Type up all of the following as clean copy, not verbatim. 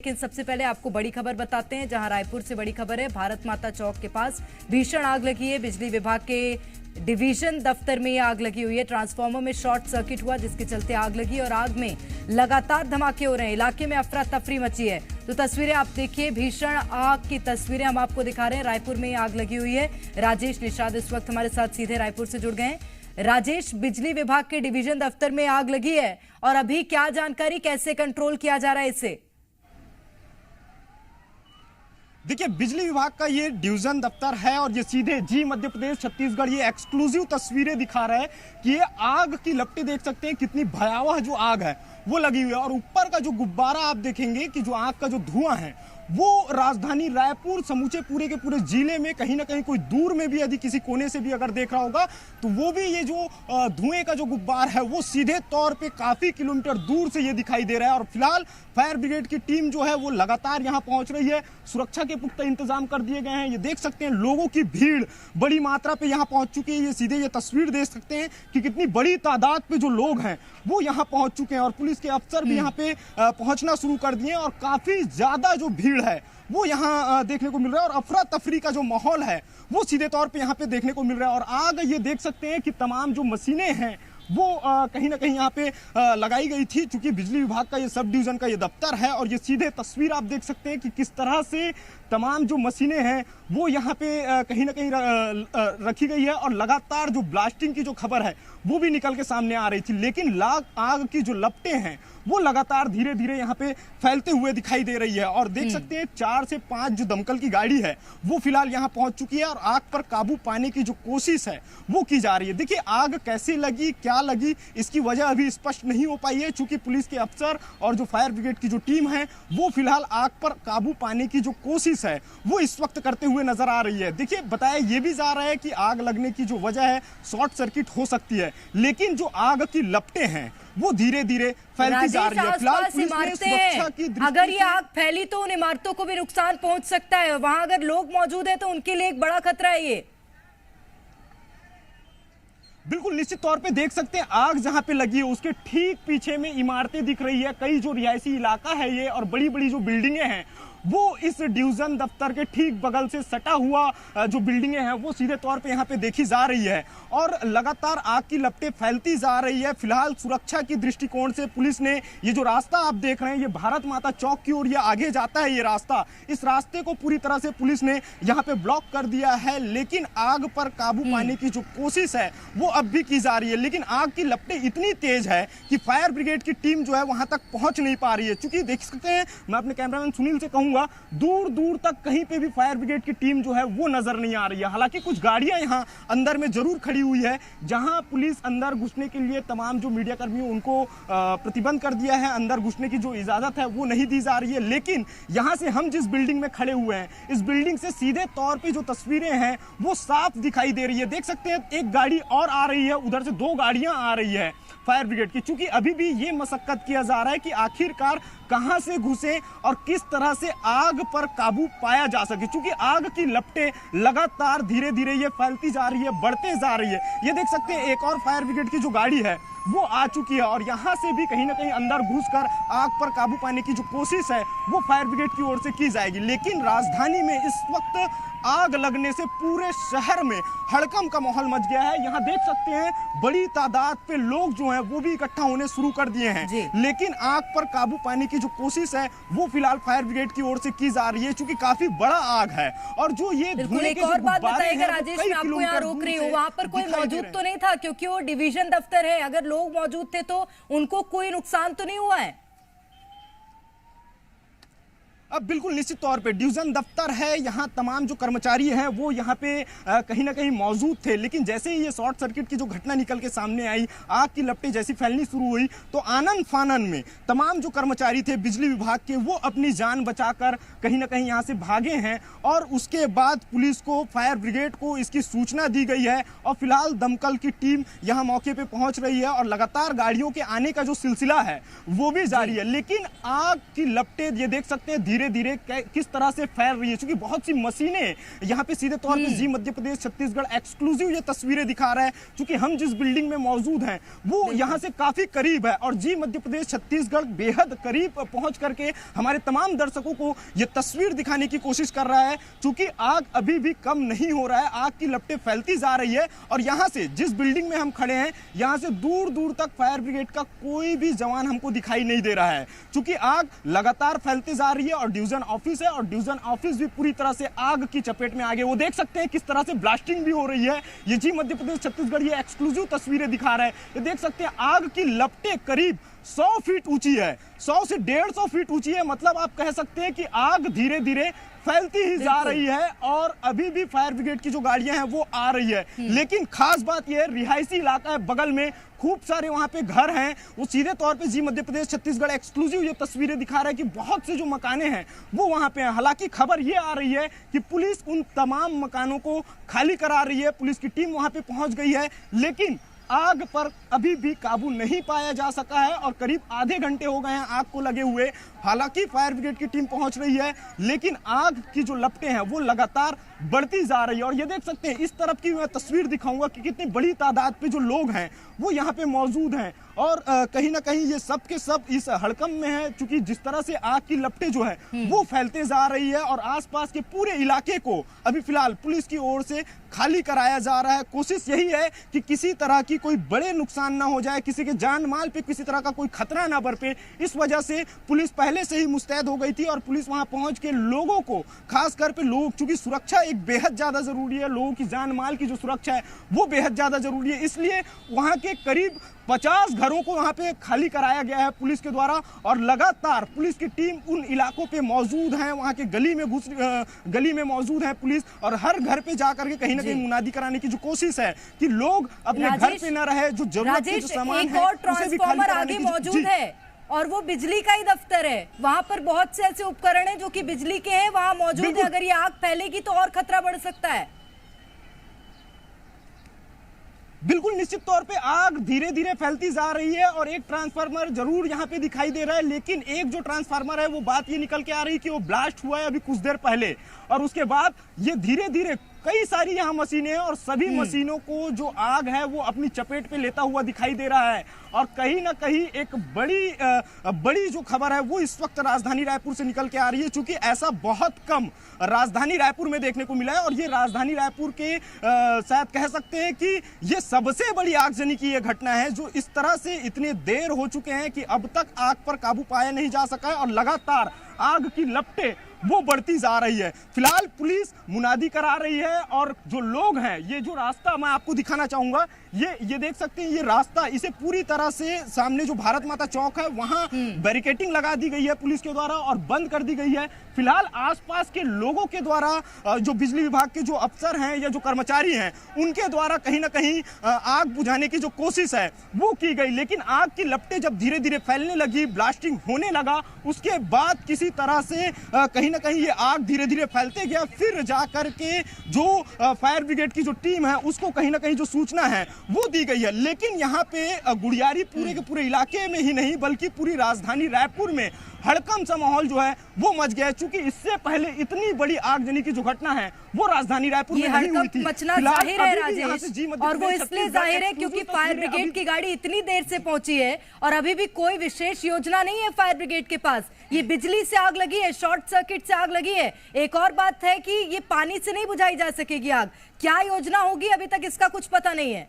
लेकिन सबसे पहले आपको बड़ी खबर बताते हैं, जहां रायपुर से बड़ी खबर है। भारत माता चौक के पास भीषण आग लगी है। बिजली विभाग के डिवीजन दफ्तर में ये आग लगी हुई है। ट्रांसफार्मर में शॉर्ट सर्किट हुआ, जिसके चलते आग लगी और आग में लगातार धमाके हो रहे हैं। इलाके में अफरा तफरी मची है। तो तस्वीरें आप देखिए, भीषण आग की तस्वीरें हम आपको दिखा रहे हैं। रायपुर में आग लगी हुई है। राजेश निषाद इस वक्त हमारे साथ सीधे रायपुर से जुड़ गए हैं। राजेश, बिजली विभाग के डिवीजन दफ्तर में आग लगी है और अभी क्या जानकारी, कैसे कंट्रोल किया जा रहा है इसे? देखिए, बिजली विभाग का ये डिवीजन दफ्तर है और ये सीधे जी मध्य प्रदेश छत्तीसगढ़ ये एक्सक्लूसिव तस्वीरें दिखा रहा है कि ये आग की लपटें देख सकते हैं, कितनी भयावह जो आग है वो लगी हुई है। और ऊपर का जो गुब्बारा आप देखेंगे कि जो आग का जो धुआं है वो राजधानी रायपुर समूचे पूरे के पूरे जिले में कहीं ना कहीं कोई दूर में भी यदि किसी कोने से भी अगर देख रहा होगा तो वो भी ये जो धुएं का जो गुब्बार है वो सीधे तौर पे काफी किलोमीटर दूर से ये दिखाई दे रहा है। और फिलहाल फायर ब्रिगेड की टीम जो है वो लगातार यहाँ पहुंच रही है। सुरक्षा के पुख्ता इंतजाम कर दिए गए हैं। ये देख सकते हैं लोगों की भीड़ बड़ी मात्रा पे यहाँ पहुंच चुकी है। ये सीधे ये तस्वीर देख सकते हैं कि कितनी बड़ी तादाद पे जो लोग हैं वो यहाँ पहुंच चुके हैं और पुलिस के अफसर भी यहाँ पे पहुंचना शुरू कर दिए और काफी ज्यादा जो भीड़ है वो यहाँ देखने को मिल रहा है और अफरा तफरी का जो माहौल है वो सीधे तौर पे यहाँ पे देखने को मिल रहा है। और आग ये देख सकते हैं कि तमाम जो मशीनें हैं वो कहीं ना कहीं यहाँ पे लगाई गई थी, क्योंकि बिजली विभाग का ये सब डिवीजन का ये दफ्तर है। और ये सीधे तस्वीर आप देख सकते हैं कि किस तरह से तमाम जो मशीनें हैं वो यहाँ पे कहीं ना कहीं रखी गई है और लगातार जो ब्लास्टिंग की जो खबर है वो भी निकल के सामने आ रही थी। लेकिन आग की जो लपटें हैं वो लगातार धीरे धीरे यहाँ पे फैलते हुए दिखाई दे रही है। और देख सकते हैं 4 से 5 जो दमकल की गाड़ी है वो फिलहाल यहाँ पहुंच चुकी है और आग पर काबू पाने की जो कोशिश है वो की जा रही है। देखिए, आग कैसे लगी, क्या लगी, इसकी वजह अभी स्पष्ट नहीं हो पाई है, क्योंकि पुलिस के अफसर और जो फायर ब्रिगेड की जो टीम है वो फिलहाल आग पर काबू पाने की जो कोशिश है वो इस वक्त करते हुए नजर आ रही है। देखिए, बताया ये भी जा रहा है कि आग लगने की जो वजह है शॉर्ट सर्किट हो सकती है, लेकिन जो आग की लपटें हैं वो धीरे धीरे फैलती जा रही है। फिलहाल पुलिस ने सुरक्षा की दृष्टि अगर ये आग फैली तो उन इमारतों को भी नुकसान पहुंच सकता है। वहां अगर लोग मौजूद है तो उनके लिए एक बड़ा खतरा है ये। बिल्कुल निश्चित तौर पे देख सकते हैं आग जहां पे लगी है उसके ठीक पीछे में इमारतें दिख रही है। कई जो रिहायशी इलाका है ये और बड़ी बड़ी जो बिल्डिंगें हैं वो इस डिवीजन दफ्तर के ठीक बगल से सटा हुआ जो बिल्डिंगें हैं वो सीधे तौर पे यहाँ पे देखी जा रही है और लगातार आग की लपटें फैलती जा रही है। फिलहाल सुरक्षा की दृष्टिकोण से पुलिस ने ये जो रास्ता आप देख रहे हैं ये भारत माता चौक की ओर ये आगे जाता है। ये रास्ता, इस रास्ते को पूरी तरह से पुलिस ने यहाँ पे ब्लॉक कर दिया है। लेकिन आग पर काबू पाने की जो कोशिश है वो अब भी की जा रही है। लेकिन आग की लपटें इतनी तेज है कि फायर ब्रिगेड की टीम जो है वहां तक पहुंच नहीं पा रही है। चूंकि देख सकते हैं, मैं अपने कैमरामैन सुनील से कहूंगा, दूर दूर तक कहीं पे भी फायर ब्रिगेड की टीम जो है वो नजर नहीं आ रही है। हालांकि कुछ गाड़ियां यहां अंदर में जरूर खड़ी हुई है, जहां पुलिस अंदर घुसने के लिए तमाम जो मीडिया कर्मियों उनको प्रतिबंध कर दिया है। अंदर घुसने की जो इजाजत है वो नहीं दी जा रही है। लेकिन यहां से हम जिस बिल्डिंग में खड़े हुए हैं इस बिल्डिंग से सीधे तौर पर जो तस्वीरें हैं वो साफ दिखाई दे रही है। देख सकते हैं एक गाड़ी और आ रही है, उधर से 2 गाड़ियां आ रही है फायर ब्रिगेड की। चूंकि अभी भी ये मशक्कत किया जा रहा है कि आखिरकार कहां से घुसे और किस तरह से आग पर काबू पाया जा सके, क्योंकि आग की लपटें लगातार धीरे धीरे ये फैलती जा रही है, बढ़ते जा रही है। ये देख सकते हैं एक और फायर ब्रिगेड की जो गाड़ी है वो आ चुकी है और यहां से भी कहीं ना कहीं अंदर घुसकर आग पर काबू पाने की जो कोशिश है वो फायर ब्रिगेड की ओर से की जाएगी। लेकिन राजधानी में इस वक्त आग लगने से पूरे शहर में हड़कंप का माहौल मच गया है। यहाँ देख सकते हैं बड़ी तादाद पे लोग जो हैं वो भी इकट्ठा होने शुरू कर दिए हैं। लेकिन आग पर काबू पाने की जो कोशिश है वो फिलहाल फायर ब्रिगेड की ओर से की जा रही है, क्योंकि काफी बड़ा आग है। और जो ये धुएं के और बात बताइएगा राजेश, मैं आपको यहाँ रोक रही हूँ, वहां पर कोई मौजूद तो नहीं था? क्योंकि वो डिवीजन दफ्तर है, अगर लोग मौजूद थे तो उनको कोई नुकसान तो नहीं हुआ है? अब बिल्कुल निश्चित तौर पे डिवीजन दफ्तर है, यहाँ तमाम जो कर्मचारी हैं वो यहाँ पे कहीं ना कहीं मौजूद थे। लेकिन जैसे ही ये शॉर्ट सर्किट की जो घटना निकल के सामने आई, आग की लपटें जैसी फैलनी शुरू हुई तो आनन फानन में तमाम जो कर्मचारी थे बिजली विभाग के वो अपनी जान बचाकर कहीं ना कहीं यहाँ से भागे हैं। और उसके बाद पुलिस को, फायर ब्रिगेड को इसकी सूचना दी गई है और फिलहाल दमकल की टीम यहाँ मौके पर पहुँच रही है और लगातार गाड़ियों के आने का जो सिलसिला है वो भी जारी है। लेकिन आग की लपटें ये देख सकते हैं धीरे धीरे धीरे किस तरह से फैल रही है, क्योंकि बहुत सी मशीनें यहाँ पे सीधे तौर पे जी मध्य प्रदेश छत्तीसगढ़ एक्सक्लूसिव ये तस्वीरें दिखा रहा है, क्योंकि हम जिस बिल्डिंग में मौजूद हैं वो यहाँ से काफी करीब है और जी मध्य प्रदेश छत्तीसगढ़ बेहद करीब पहुंच करके हमारे तमाम दर्शकों को ये तस्वीर दिखाने की कोशिश कर रहा है, क्योंकि आग अभी भी कम नहीं हो रहा है, आग की लपटें फैलती जा रही है। और यहाँ से जिस बिल्डिंग में हम खड़े हैं यहाँ से दूर दूर तक फायर ब्रिगेड का कोई भी जवान हमको दिखाई नहीं दे रहा है, क्योंकि आग लगातार फैलती जा रही है और डिवीजन ऑफिस है और डिवीजन ऑफिस भी पूरी तरह से आग की चपेट में आ गए। वो देख सकते हैं किस तरह से ब्लास्टिंग भी हो रही है। ये जी मध्य प्रदेश छत्तीसगढ़ ये एक्सक्लूसिव तस्वीरें दिखा रहा है। ये देख सकते हैं आग की लपटें करीब 100 फीट ऊंची है, 100 से 150 फीट ऊंची है। मतलब आप कह सकते हैं कि आग धीरे धीरे फैलती ही जा रही है और अभी भी फायर ब्रिगेड की जो गाड़ियां हैं वो आ रही है। लेकिन खास बात यह है, रिहायशी इलाका है बगल में, खूब सारे वहां पे घर हैं। वो सीधे तौर पे जी मध्य प्रदेश छत्तीसगढ़ एक्सक्लूसिव ये तस्वीरें दिखा रहा है कि बहुत से जो मकाने हैं वो वहां पे हैं। हालांकि खबर ये आ रही है कि पुलिस उन तमाम मकानों को खाली करा रही है, पुलिस की टीम वहां पे पहुंच गई है, लेकिन आग पर अभी भी काबू नहीं पाया जा सका है और करीब आधे घंटे हो गए हैं आग को लगे हुए। हालांकि फायर ब्रिगेड की टीम पहुंच रही है, लेकिन आग की जो लपटें हैं वो लगातार बढ़ती जा रही है। और ये देख सकते हैं, इस तरफ की मैं तस्वीर दिखाऊंगा कि कितनी बड़ी तादाद पे जो लोग हैं वो यहाँ पे मौजूद हैं और कहीं ना कहीं ये सब के सब इस हड़कंप में है, क्योंकि जिस तरह से आग की लपटें जो है वो फैलते जा रही है और आसपास के पूरे इलाके को अभी फिलहाल पुलिस की ओर से खाली कराया जा रहा है। कोशिश यही है कि किसी तरह की कोई बड़े नुकसान ना हो जाए, किसी के जान माल पे किसी तरह का कोई खतरा ना बरपे। इस वजह से पुलिस पहले से ही मुस्तैद हो गई थी और पुलिस वहां पहुंच के लोगों को, खासकर पे लोग, क्योंकि सुरक्षा एक बेहद ज्यादा जरूरी है, लोगों की जान माल की जो सुरक्षा है वो बेहद ज्यादा जरूरी है, इसलिए वहां के करीब 50 घरों को वहां पे खाली कराया गया है पुलिस के द्वारा और लगातार पुलिस की टीम उन इलाकों पे मौजूद है, वहां के गली में मौजूद है पुलिस और हर घर पे जाकर के कहीं ना कहीं मुनादी कराने की जो कोशिश है कि लोग अपने घर पे न रहे, जो जरूरत के जो सामान है उसे भी खाली कराने की मौजूद है और वो बिजली का ही दफ्तर है। वहां पर बहुत से ऐसे उपकरण हैं जो कि बिजली के हैं, वहां मौजूद है। अगर ये आग फैलेगी तो और खतरा बढ़ सकता है। बिल्कुल निश्चित तौर पे आग धीरे धीरे फैलती जा रही है और एक ट्रांसफार्मर जरूर यहाँ पे दिखाई दे रहा है, लेकिन एक जो ट्रांसफार्मर है वो बात ये निकल के आ रही है कि वो ब्लास्ट हुआ है अभी कुछ देर पहले और उसके बाद ये धीरे धीरे कई सारी यहाँ मशीनें हैं और सभी मशीनों को जो आग है वो अपनी चपेट पे लेता हुआ दिखाई दे रहा है। और कहीं ना कहीं एक बड़ी जो खबर है वो इस वक्त राजधानी रायपुर से निकल के आ रही है, क्योंकि ऐसा बहुत कम राजधानी रायपुर में देखने को मिला है और ये राजधानी रायपुर के शायद कह सकते हैं कि ये सबसे बड़ी आगजनी की ये घटना है, जो इस तरह से इतने देर हो चुके हैं कि अब तक आग पर काबू पाया नहीं जा सका है और लगातार आग की लपटें वो बढ़ती जा रही है। फिलहाल पुलिस मुनादी करा रही है और जो लोग हैं, ये जो रास्ता मैं आपको दिखाना चाहूंगा, ये देख सकते हैं, ये रास्ता, इसे पूरी तरह से सामने जो भारत माता चौक है वहां बैरिकेटिंग लगा दी गई है पुलिस के द्वारा और बंद कर दी गई है। फिलहाल आसपास के लोगों के द्वारा, जो बिजली विभाग के जो अफसर हैं या जो कर्मचारी हैं, उनके द्वारा कहीं ना कहीं आग बुझाने की जो कोशिश है वो की गई, लेकिन आग की लपटें जब धीरे धीरे फैलने लगी, ब्लास्टिंग होने लगा, उसके बाद किसी तरह से कहीं ना कहीं ये आग धीरे धीरे फैलते गया। फिर जाकर के जो फायर ब्रिगेड की जो टीम है उसको कहीं ना कहीं जो सूचना है वो दी गई है, लेकिन यहाँ पे गुड़ियारी पूरे के पूरे इलाके में ही नहीं बल्कि पूरी राजधानी रायपुर में हड़कंप सा माहौल जो है वो मच गया है, क्योंकि इससे पहले इतनी बड़ी आगजनी की जो घटना है वो राजधानी रायपुर में नहीं हुई थी। मचना जाहिर है राजेश, और वो इसलिए जाहिर है क्योंकि फायर ब्रिगेड की गाड़ी इतनी देर से पहुंची है और अभी भी कोई विशेष योजना नहीं है फायर ब्रिगेड के पास। ये बिजली से आग लगी है, शॉर्ट सर्किट से आग लगी है। एक और बात है कि ये पानी से नहीं बुझाई जा सकेगी आग, क्या योजना होगी अभी तक इसका कुछ पता नहीं है।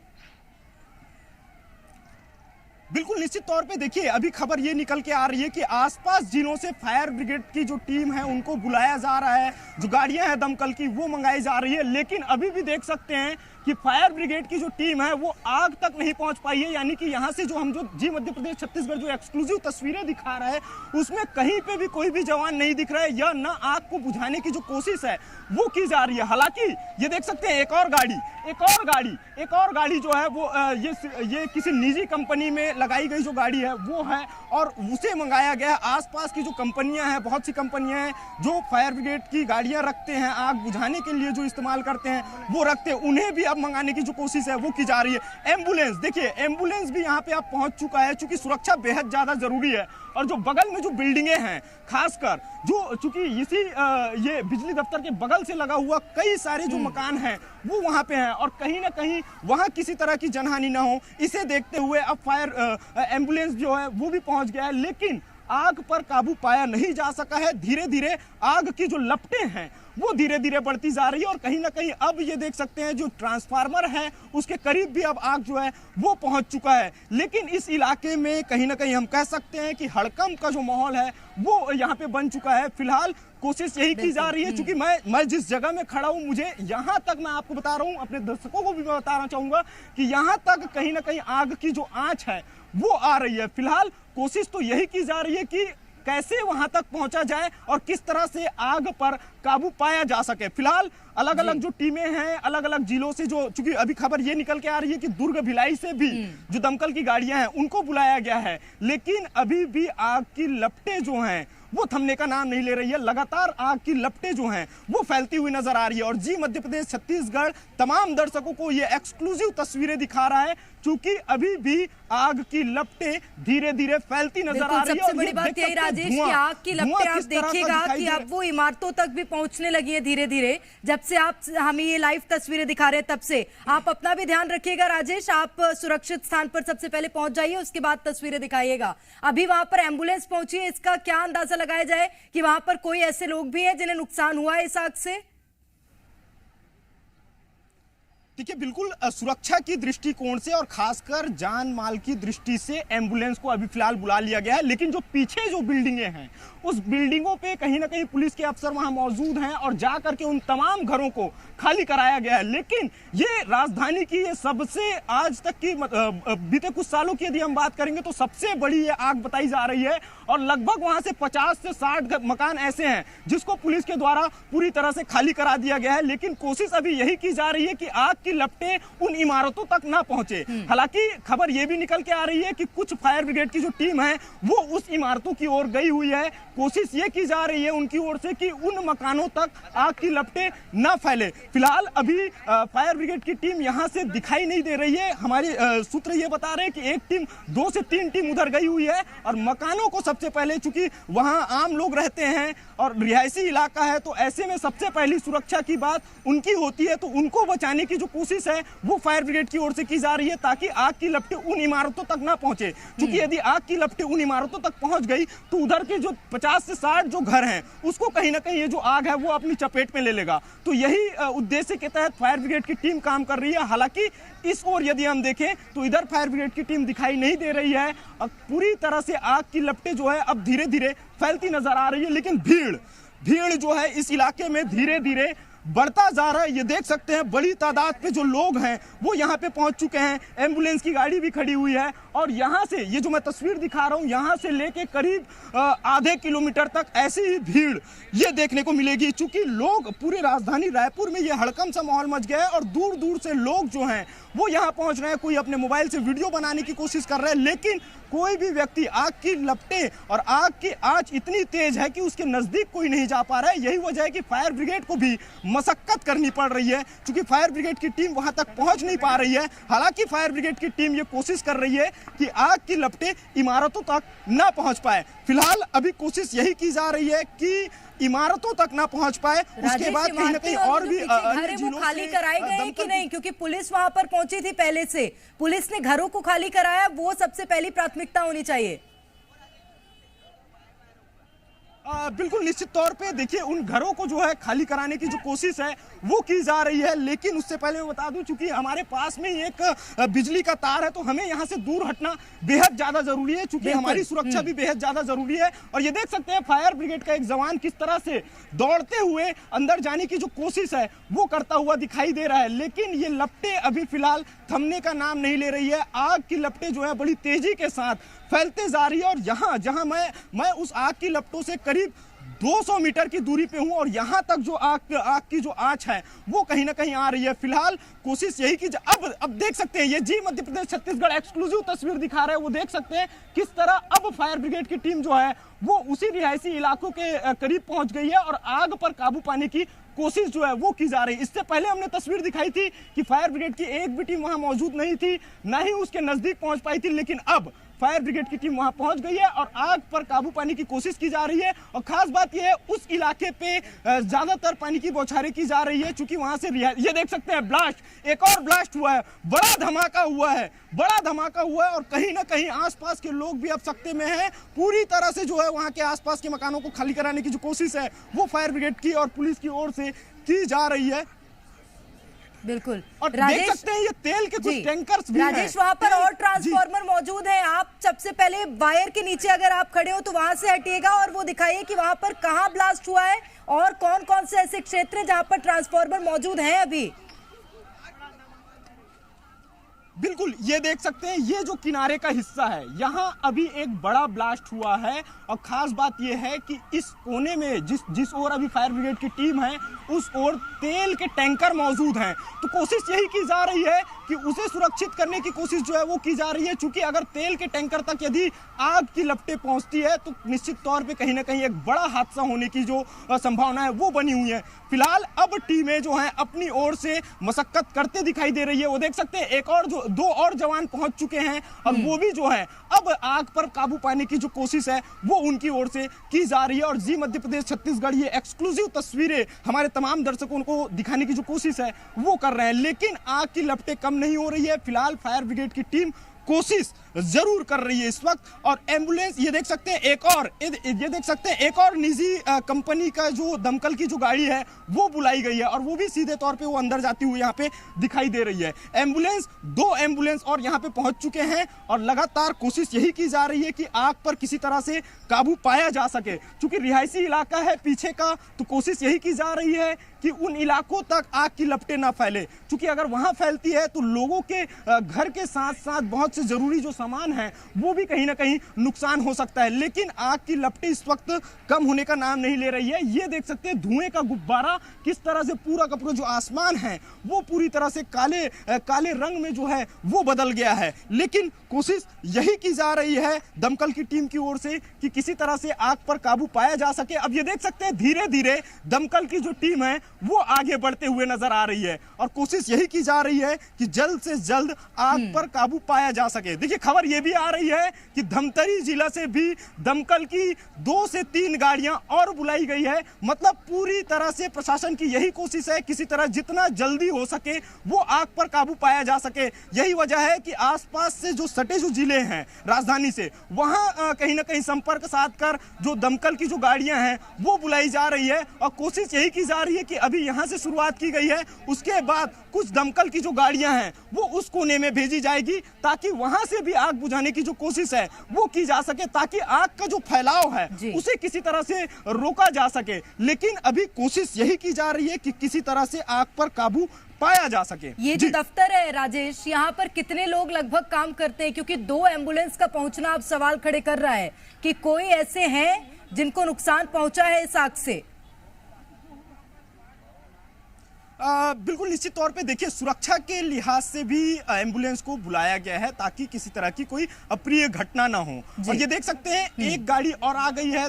बिल्कुल निश्चित तौर पे देखिए, अभी खबर ये निकल के आ रही है कि आसपास जिलों से फायर ब्रिगेड की जो टीम है उनको बुलाया जा रहा है, जो गाड़ियां हैं दमकल की वो मंगाई जा रही है, लेकिन अभी भी देख सकते हैं कि फायर ब्रिगेड की जो टीम है वो आग तक नहीं पहुंच पाई है। यानी कि यहाँ से जो जी मध्य प्रदेश छत्तीसगढ़ जो एक्सक्लूसिव तस्वीरें दिखा रहा है उसमें कहीं पे भी कोई भी जवान नहीं दिख रहा है या ना आग को बुझाने की जो कोशिश है वो की जा रही है। हालांकि ये देख सकते हैं एक और गाड़ी जो है वो ये किसी निजी कंपनी में लगाई गई जो गाड़ी है वो है और उसे मंगाया गया। आसपास की जो कंपनियां हैं, बहुत सी कंपनियां हैं जो फायर ब्रिगेड की गाड़ियां रखते हैं, आग बुझाने के लिए जो इस्तेमाल करते हैं वो रखते हैं, उन्हें भी अब मंगाने की जो कोशिश है वो की जा रही है। एम्बुलेंस, देखिए एम्बुलेंस भी यहाँ पे अब पहुंच चुका है, क्योंकि सुरक्षा बेहद ज्यादा जरूरी है और जो बगल में जो बिल्डिंगे हैं, खासकर जो चूंकि इसी ये बिजली दफ्तर के बगल से लगा हुआ कई सारे जो मकान हैं वो वहां पे हैं और कहीं ना कहीं वहां किसी तरह की जनहानि ना हो, इसे देखते हुए अब फायर एम्बुलेंस जो है वो भी पहुंच गया है, लेकिन आग पर काबू पाया नहीं जा सका है। धीरे धीरे आग की जो लपटें हैं वो धीरे धीरे बढ़ती जा रही है और कहीं ना कहीं अब ये देख सकते हैं जो ट्रांसफार्मर है उसके करीब भी अब आग जो है वो पहुंच चुका है। लेकिन इस इलाके में कहीं ना कहीं हम कह सकते हैं कि हड़कंप का जो माहौल है वो यहाँ पे बन चुका है। फिलहाल कोशिश यही की जा रही है, चूंकि मैं जिस जगह में खड़ा हूं, मुझे यहां तक मैं आपको बता रहा हूं, अपने दर्शकों को भी मैं बताना चाहूंगा कि यहां तक कहीं ना कहीं आग की जो आंच है वो आ रही है। फिलहाल कोशिश तो यही की जा रही है कि कैसे वहां तक पहुंचा जाए और किस तरह से आग पर काबू पाया जा सके। फिलहाल अलग अलग जो टीमें हैं, अलग अलग जिलों से, जो चूंकि अभी खबर ये निकल के आ रही है कि दुर्ग भिलाई से भी जो दमकल की गाड़ियां हैं उनको बुलाया गया है, लेकिन अभी भी आग की लपटें जो हैं वो थमने का नाम नहीं ले रही है। लगातार आग की लपटें जो हैं वो फैलती हुई नजर आ रही है और जी मध्य प्रदेश छत्तीसगढ़ तमाम दर्शकों को ये एक्सक्लूसिव तस्वीरें दिखा रहा है, क्योंकि अभी भी आग की लपटें धीरे धीरे फैलती नजर आ रही है। सबसे बड़ी बात यही राजेश कि आग की लपटें आप देखिएगा कि अब वो इमारतों तक भी पहुंचने लगी है धीरे धीरे। जब से आप हमें ये लाइव तस्वीरें दिखा रहे हैं तब से आप अपना भी ध्यान रखिएगा राजेश, आप सुरक्षित स्थान पर सबसे पहले पहुंच जाइए, उसके बाद तस्वीरें दिखाइएगा। अभी वहां पर एम्बुलेंस पहुंची है, इसका क्या अंदाजा लगाया जाए कि वहां पर कोई ऐसे लोग भी हैं जिन्हें नुकसान हुआ है इस आग से? देखिए, बिल्कुल सुरक्षा की दृष्टिकोण से और खासकर जान माल की दृष्टि से एम्बुलेंस को अभी फिलहाल बुला लिया गया है, लेकिन जो पीछे जो बिल्डिंगें हैं उस बिल्डिंगों पे कहीं ना कहीं पुलिस के अफसर वहां मौजूद हैं और जा करके उन तमाम घरों को खाली कराया गया है। लेकिन ये राजधानी की ये सबसे आज तक की बीते कुछ सालों की यदि हम बात करेंगे तो सबसे बड़ी ये आग बताई जा रही है और लगभग वहां से 50 से 60 मकान ऐसे हैं जिसको पुलिस के द्वारा पूरी तरह से खाली करा दिया गया है। लेकिन कोशिश अभी यही की जा रही है कि आग की लपटें उन इमारतों तक ना पहुंचे। हालांकि खबर यह भी निकल के आ रही है कि कुछ फायर ब्रिगेड की जो टीम है वो उस इमारतों की ओर गई हुई है। कोशिश ये की जा रही है उनकी ओर से कि उन मकानों तक आग की लपटें ना फैले। फिलहाल अभी फायर ब्रिगेड की टीम यहां से दिखाई नहीं दे रही है। हमारे सूत्र ये बता रहे हैं कि एक टीम 2 से 3 टीम उधर गई हुई है और मकानों को सबसे पहले, चूंकि वहां आम लोग रहते हैं और रिहायशी इलाका है, तो ऐसे में सबसे पहली सुरक्षा की बात उनकी होती है, तो उनको बचाने की जो कोशिश है वो फायर ब्रिगेड की ओर से की जा रही है ताकि आग की लपटें उन इमारतों तक ना पहुंचे। क्योंकि यदि आग की लपटें उन इमारतों तक पहुंच गई तो उधर के जो 50 से 60 जो घर हैं उसको कहीं ना कहीं ये जो आग है वो अपनी चपेट में ले लेगा। तो यही उद्देश्य के तहत फायर ब्रिगेड की टीम काम कर रही है। हालांकि इस ओर यदि हम देखें तो इधर फायर ब्रिगेड की टीम दिखाई नहीं दे रही है और पूरी तरह से आग की लपटें जो है अब धीरे धीरे फैलती नजर आ रही है। लेकिन भीड़ जो है इस इलाके में धीरे धीरे बढ़ता जा रहा है। ये देख सकते हैं बड़ी तादाद पे जो लोग हैं वो यहाँ पे पहुंच चुके हैं। एम्बुलेंस की गाड़ी भी खड़ी हुई है और यहाँ से ये जो मैं तस्वीर दिखा रहा हूँ यहाँ से लेके करीब आधे किलोमीटर तक ऐसी ही भीड़ ये देखने को मिलेगी। चूंकि लोग पूरे राजधानी रायपुर में ये हड़कंप सा माहौल मच गया है और दूर दूर से लोग जो हैं वो यहाँ पहुंच रहे हैं। कोई अपने मोबाइल से वीडियो बनाने की कोशिश कर रहे हैं, लेकिन कोई भी व्यक्ति, आग की लपटें और आग की आंच इतनी तेज है कि उसके नजदीक कोई नहीं जा पा रहा है। यही वजह है कि फायर ब्रिगेड को भी मशक्कत करनी पड़ रही है, क्योंकि फायर ब्रिगेड की टीम वहां तक पहुंच नहीं पा रही है। हालांकि फायर ब्रिगेड की टीम ये कोशिश कर रही है कि आग की लपटें इमारतों तक ना पहुंच पाए। फिलहाल अभी कोशिश यही की जा रही है कि इमारतों तक ना पहुंच पाए। उसके बाद कहीं ना कहीं और भी घर वो खाली कराए गए कि नहीं, क्योंकि पुलिस वहां पर पहुंची थी पहले से, पुलिस ने घरों को खाली कराया, वो सबसे पहली प्राथमिकता होनी चाहिए। बिल्कुल निश्चित तौर पे देखिए उन घरों को जो है खाली कराने की जो कोशिश है वो की जा रही है। लेकिन उससे पहले मैं बता दूं, चूंकि हमारे पास में एक बिजली का तार है तो हमें यहां से दूर हटना बेहद ज्यादा जरूरी है, चूंकि हमारी सुरक्षा भी बेहद ज्यादा जरूरी है। और ये देख सकते हैं फायर ब्रिगेड का एक जवान किस तरह से दौड़ते हुए अंदर जाने की जो कोशिश है वो करता हुआ दिखाई दे रहा है। लेकिन ये लपटें अभी फिलहाल थमने का नाम नहीं ले रही है। आग की लपटें जो है बड़ी तेजी के साथ फैलते जा रही है और यहाँ जहां मैं उस आग की लपटों से करीब 200 मीटर की दूरी पे हूं और यहां तक जो आग की जो आंच है वो कहीं ना कहीं आ रही है। फिलहाल कोशिश यही की अब देख सकते हैं ये जी मध्य प्रदेश छत्तीसगढ़ एक्सक्लूसिव तस्वीर दिखा रहा है, वो देख सकते हैं किस तरह अब फायर ब्रिगेड की टीम जो है वो उसी रिहायशी इलाकों के करीब पहुंच गई है और आग पर काबू पाने की कोशिश जो है वो की जा रही है। इससे पहले हमने तस्वीर दिखाई थी कि फायर ब्रिगेड की एक भी टीम वहां मौजूद नहीं थी, ना ही उसके नजदीक पहुंच पाई थी, लेकिन अब फायर ब्रिगेड की टीम वहां पहुंच गई है और आग पर काबू पाने की कोशिश की जा रही है। और खास बात यह है उस इलाके पे ज्यादातर पानी की बौछारें की जा रही है, क्योंकि वहां से ये देख सकते हैं ब्लास्ट, एक और ब्लास्ट हुआ है, बड़ा धमाका हुआ है, बड़ा धमाका हुआ है और कहीं ना कहीं आसपास के लोग भी अब सकते में हैं। पूरी तरह से जो है वहां के आसपास के मकानों को खाली कराने की जो कोशिश है वो फायर ब्रिगेड की और पुलिस की ओर से की जा रही है। बिल्कुल। और देख सकते हैं ये तेल के कुछ टैंकर्स भी राजेश, वहां पर और ट्रांसफार्मर मौजूद हैं। आप सबसे पहले वायर के नीचे अगर आप खड़े हो तो वहां से हटिएगा और वो दिखाइए कि वहां पर कहां ब्लास्ट हुआ है और कौन कौन से ऐसे क्षेत्र हैं जहां पर ट्रांसफार्मर मौजूद हैं अभी। बिल्कुल, ये देख सकते हैं ये जो किनारे का हिस्सा है यहाँ अभी एक बड़ा ब्लास्ट हुआ है और खास बात ये है कि इस कोने में जिस ओर अभी फायर ब्रिगेड की टीम है उस ओर तेल के टैंकर मौजूद हैं। तो कोशिश यही की जा रही है कि उसे सुरक्षित करने की कोशिश जो है वो की जा रही है, क्योंकि अगर तेल के टैंकर तक यदि आग की लपटें पहुंचती है तो निश्चित तौर पे कहीं ना कहीं एक बड़ा हादसा होने की जो संभावना है वो बनी हुई है। फिलहाल अब टीमें जो हैं अपनी ओर से मशक्कत करते दिखाई दे रही है। वो देख सकते हैं एक और जो दो और जवान पहुंच चुके हैं और वो भी जो है अब आग पर काबू पाने की जो कोशिश है वो उनकी ओर से की जा रही है। और जी मध्य प्रदेश छत्तीसगढ़ ये एक्सक्लूसिव तस्वीरें हमारे तमाम दर्शकों को दिखाने की जो कोशिश है वो कर रहे हैं, लेकिन आग की लपटें कम नहीं हो रही है। फिलहाल फायर ब्रिगेड की टीम कोशिश जरूर कर रही है इस वक्त। और एम्बुलेंस ये देख सकते हैं ये देख सकते हैं एक और निजी कंपनी का जो दमकल की जो गाड़ी है वो बुलाई गई है और वो भी सीधे तौर पे वो अंदर जाती हुई यहाँ पे दिखाई दे रही है। दो एम्बुलेंस और यहाँ पे पहुंच चुके हैं और लगातार कोशिश यही की जा रही है कि आग पर किसी तरह से काबू पाया जा सके। क्योंकि रिहायशी इलाका है पीछे का, तो कोशिश यही की जा रही है कि उन इलाकों तक आग की लपटें ना फैले, क्योंकि अगर वहां फैलती है तो लोगों के घर के साथ साथ बहुत से जरूरी जो सामान है वो भी कहीं ना कहीं नुकसान हो सकता है। लेकिन आग की लपटें इस वक्त कम होने का नाम नहीं ले रही है। ये देख सकते हैं धुएं का गुब्बारा किस तरह से पूरा का पूरा जो आसमान है वो पूरी तरह से काले रंग में जो है वो बदल गया है। लेकिन कोशिश यही की जा रही है दमकल की टीम की ओर से कि किसी तरह से आग पर काबू पाया जा सके। अब ये देख सकते हैं धीरे धीरे दमकल की जो टीम है वो आगे बढ़ते हुए नजर आ रही है और कोशिश यही की जा रही है कि जल्द से जल्द आग पर काबू पाया जा सके। देखिए खबर यह भी आ रही है कि धमतरी जिला से भी दमकल की 2 से 3 गाड़ियां और बुलाई गई है। मतलब पूरी तरह से प्रशासन की यही कोशिश है किसी तरह जितना जल्दी हो सके वो आग पर काबू पाया जा सके। यही वजह है कि आसपास से जो सटे जो जिले हैं राजधानी से वहां कहीं ना कहीं संपर्क साध कर जो दमकल की जो गाड़ियां हैं वो बुलाई जा रही है और कोशिश यही की जा रही है कि अभी यहां से शुरुआत की गई है, उसके बाद कुछ दमकल की जो गाड़ियां हैं वो उस कोने में भेजी जाएगी ताकि वहां से भी आग बुझाने की जो कोशिश है वो की जा सके, ताकि आग का जो फैलाव है उसे किसी तरह से रोका जा सके। लेकिन अभी कोशिश यही की जा रही है कि किसी तरह से आग पर काबू पाया जा सके। ये जो दफ्तर है राजेश, यहाँ पर कितने लोग लगभग काम करते हैं? क्योंकि 2 एम्बुलेंस का पहुंचना अब सवाल खड़े कर रहा है कि कोई ऐसे हैं जिनको नुकसान पहुंचा है इस आग से। बिल्कुल निश्चित तौर पे देखिए सुरक्षा के लिहाज से भी एम्बुलेंस को बुलाया गया है ताकि किसी तरह की कोई अप्रिय घटना ना हो। और ये देख सकते हैं एक गाड़ी और आ गई है,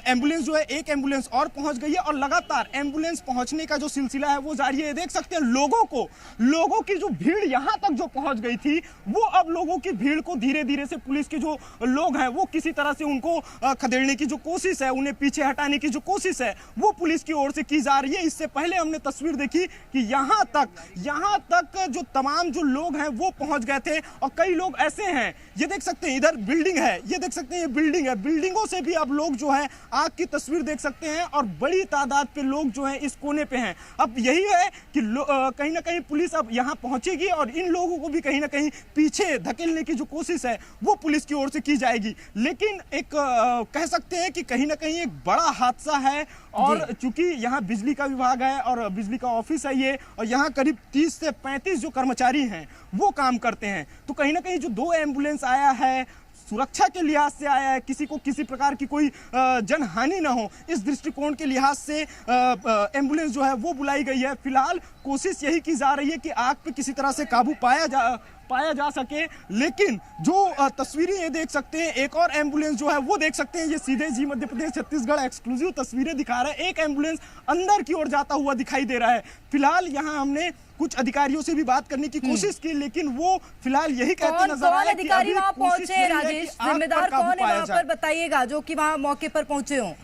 एम्बुलेंस जो है एक एम्बुलेंस और पहुंच गई है और लगातार एम्बुलेंस पहुंचने का जो सिलसिला है वो जारी है। देख सकते हैं लोगों की जो भीड़ यहाँ तक जो पहुंच गई थी वो अब लोगों की भीड़ को धीरे धीरे से पुलिस के जो लोग हैं वो किसी तरह से उनको खदेड़ने की जो कोशिश है, उन्हें पीछे हटाने की जो कोशिश है वो पुलिस की ओर से की जा रही है। इससे पहले हमने तस्वीर देखी कि यहाँ तक जो तमाम जो लोग हैं वो पहुंच गए थे और कई लोग ऐसे हैं, ये देख सकते हैं इधर बिल्डिंग है, ये देख सकते हैं ये बिल्डिंग है, बिल्डिंगों से भी अब लोग जो है आग की तस्वीर देख सकते हैं और बड़ी तादाद पे लोग जो हैं इस कोने पे हैं। अब यही है कि कहीं ना कहीं पुलिस अब यहाँ पहुंचेगी और इन लोगों को भी कहीं ना कहीं पीछे धकेलने की जो कोशिश है वो पुलिस की ओर से की जाएगी। लेकिन एक कह सकते हैं कि कहीं ना कहीं एक बड़ा हादसा है और चूंकि यहाँ बिजली का विभाग है और बिजली का ऑफिस है ये, और यहाँ करीब 30 से 35 जो कर्मचारी हैं वो काम करते हैं, तो कहीं ना कहीं जो 2 एम्बुलेंस आया है सुरक्षा के लिहाज से आया है, किसी को किसी प्रकार की कोई जनहानि ना हो इस दृष्टिकोण के लिहाज से एम्बुलेंस जो है वो बुलाई गई है। फिलहाल कोशिश यही की जा रही है कि आग पे किसी तरह से काबू पाया जा सके। लेकिन जो तस्वीरें ये देख सकते हैं, एक और एम्बुलेंस जो है वो देख सकते हैं, ये सीधे जी मध्य प्रदेश छत्तीसगढ़ एक्सक्लूसिव तस्वीरें दिखा रहा है। एक एम्बुलेंस अंदर की ओर जाता हुआ दिखाई दे रहा है। फिलहाल यहाँ हमने कुछ अधिकारियों से भी बात करने की कोशिश की, लेकिन वो फिलहाल यही कहते नजर आए कि अधिकारी वहां पहुंचे, राजेश जिम्मेदार कौन है वहां पर बताइएगा जो कि वहां मौके पर पहुंचे हो।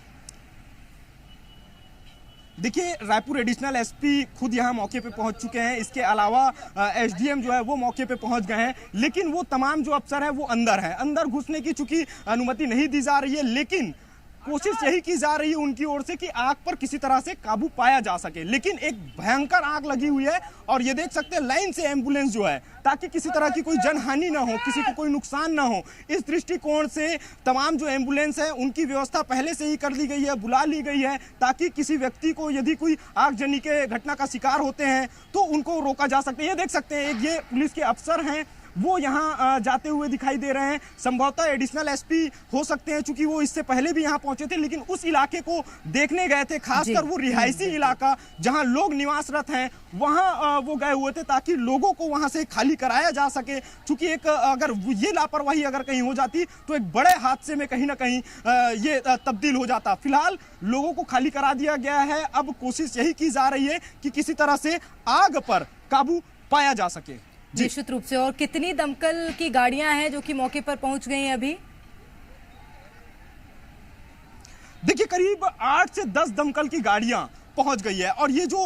देखिए, रायपुर एडिशनल एसपी खुद यहाँ मौके पे पहुंच चुके हैं। इसके अलावा एसडीएम जो है वो मौके पे पहुंच गए हैं, लेकिन वो तमाम जो अफसर है वो अंदर है। अंदर घुसने की चूंकि अनुमति नहीं दी जा रही है, लेकिन कोशिश यही की जा रही है उनकी ओर से कि आग पर किसी तरह से काबू पाया जा सके। लेकिन एक भयंकर आग लगी हुई है और ये देख सकते हैं लाइन से एम्बुलेंस जो है, ताकि किसी तरह की कोई जनहानि ना हो, किसी को कोई नुकसान ना हो, इस दृष्टिकोण से तमाम जो एम्बुलेंस है उनकी व्यवस्था पहले से ही कर ली गई है, बुला ली गई है, ताकि किसी व्यक्ति को यदि कोई आगजनी के घटना का शिकार होते हैं तो उनको रोका जा सकता है। ये देख सकते हैं, ये पुलिस के अफसर हैं, वो यहाँ जाते हुए दिखाई दे रहे हैं। संभवतः एडिशनल एसपी हो सकते हैं, चूंकि वो इससे पहले भी यहाँ पहुंचे थे, लेकिन उस इलाके को देखने गए थे, खासकर वो रिहायशी इलाका जहाँ लोग निवासरत हैं वहाँ वो गए हुए थे, ताकि लोगों को वहाँ से खाली कराया जा सके। चूंकि एक अगर ये लापरवाही अगर कहीं हो जाती तो एक बड़े हादसे में कहीं ना कहीं ये तब्दील हो जाता। फिलहाल लोगों को खाली करा दिया गया है। अब कोशिश यही की जा रही है कि किसी तरह से आग पर काबू पाया जा सके। निश्चित रूप से। और कितनी दमकल की गाड़ियां हैं जो कि मौके पर पहुंच गई हैं अभी? देखिए, करीब 8 से 10 दमकल की गाड़ियां पहुंच गई है। और ये जो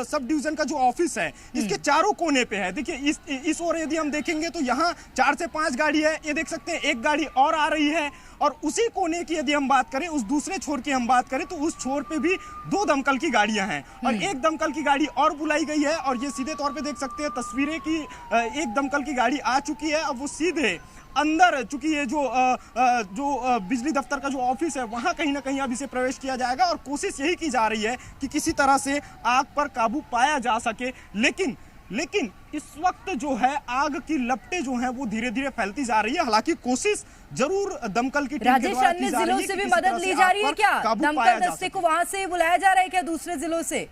सब डिवीजन का जो ऑफिस है इसके चारों कोने पे है। देखिए, इस ओर यदि हम देखेंगे तो यहाँ 4 से 5 गाड़ी है। ये देख सकते हैं एक गाड़ी और आ रही है। और उसी कोने की यदि हम बात करें, उस दूसरे छोर की हम बात करें, तो उस छोर पे भी 2 दमकल की गाड़ियां हैं और एक दमकल की गाड़ी और बुलाई गई है। और ये सीधे तौर पे देख सकते हैं तस्वीरें की एक दमकल की गाड़ी आ चुकी है। अब वो सीधे अंदर, चूंकि ये जो बिजली दफ्तर का जो ऑफिस है वहां कहीं ना कहीं अब इसे प्रवेश किया जाएगा और कोशिश यही की जा रही है कि किसी तरह से आग पर काबू पाया जा सके। लेकिन इस वक्त जो है आग की लपटें जो हैं वो धीरे धीरे फैलती जा रही है। हालांकि कोशिश जरूर दमकल की टीम के द्वारा की जा रही है। जिलों से भी मदद ली जा रही है क्या? दमकल दस्ते को वहां से बुलाया जा रहा है क्या दूसरे जिलों से?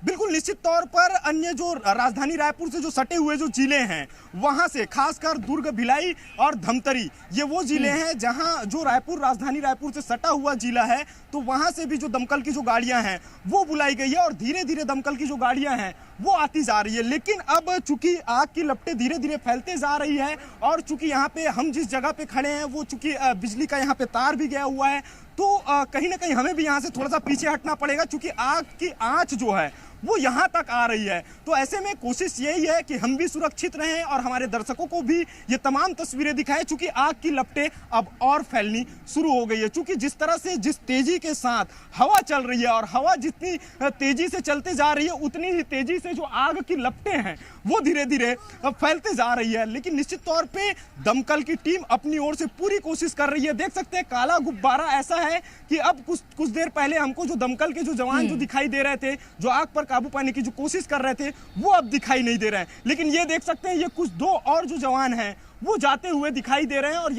बिल्कुल, निश्चित तौर पर अन्य जो राजधानी रायपुर से जो सटे हुए जो जिले हैं वहां से, खासकर दुर्ग, भिलाई और धमतरी, ये वो जिले हैं जहां जो राजधानी रायपुर से सटा हुआ जिला है, तो वहां से भी जो दमकल की जो गाड़ियां हैं वो बुलाई गई है और धीरे धीरे दमकल की जो गाड़ियां हैं वो आती जा रही है। लेकिन अब चूंकि आग की लपटें धीरे धीरे फैलते जा रही है और चूंकि यहाँ पे हम जिस जगह पे खड़े हैं वो चूंकि बिजली का यहाँ पे तार भी गया हुआ है, तो कहीं ना कहीं हमें भी यहाँ से थोड़ा सा पीछे हटना पड़ेगा, चूंकि आग की आंच जो है वो यहाँ तक आ रही है। तो ऐसे में कोशिश यही है कि हम भी सुरक्षित रहें और हमारे दर्शकों को भी ये तमाम तस्वीरें दिखाएं, चूंकि आग की लपटें अब और फैलनी शुरू हो गई है। चूंकि जिस तरह से, जिस तेजी के साथ हवा चल रही है और हवा जितनी तेजी से चलते जा रही है उतनी ही तेजी से जो आग की लपटें हैं वो धीरे धीरे फैलते जा रही है। लेकिन निश्चित तौर पे दमकल की टीम अपनी ओर से पूरी कोशिश कर रही है। देख सकते हैं काला गुब्बारा ऐसा है कि अब कुछ देर पहले हमको जो दमकल के जो जवान जो दिखाई दे रहे थे, जो आग पर काबू पाने की जो कोशिश कर रहे थे, वो अब दिखाई नहीं दे रहे हैं। लेकिन ये देख सकते हैं, ये कुछ 2 और जो जवान हैं वो जाते हुए दिखाई दे रहे हैं और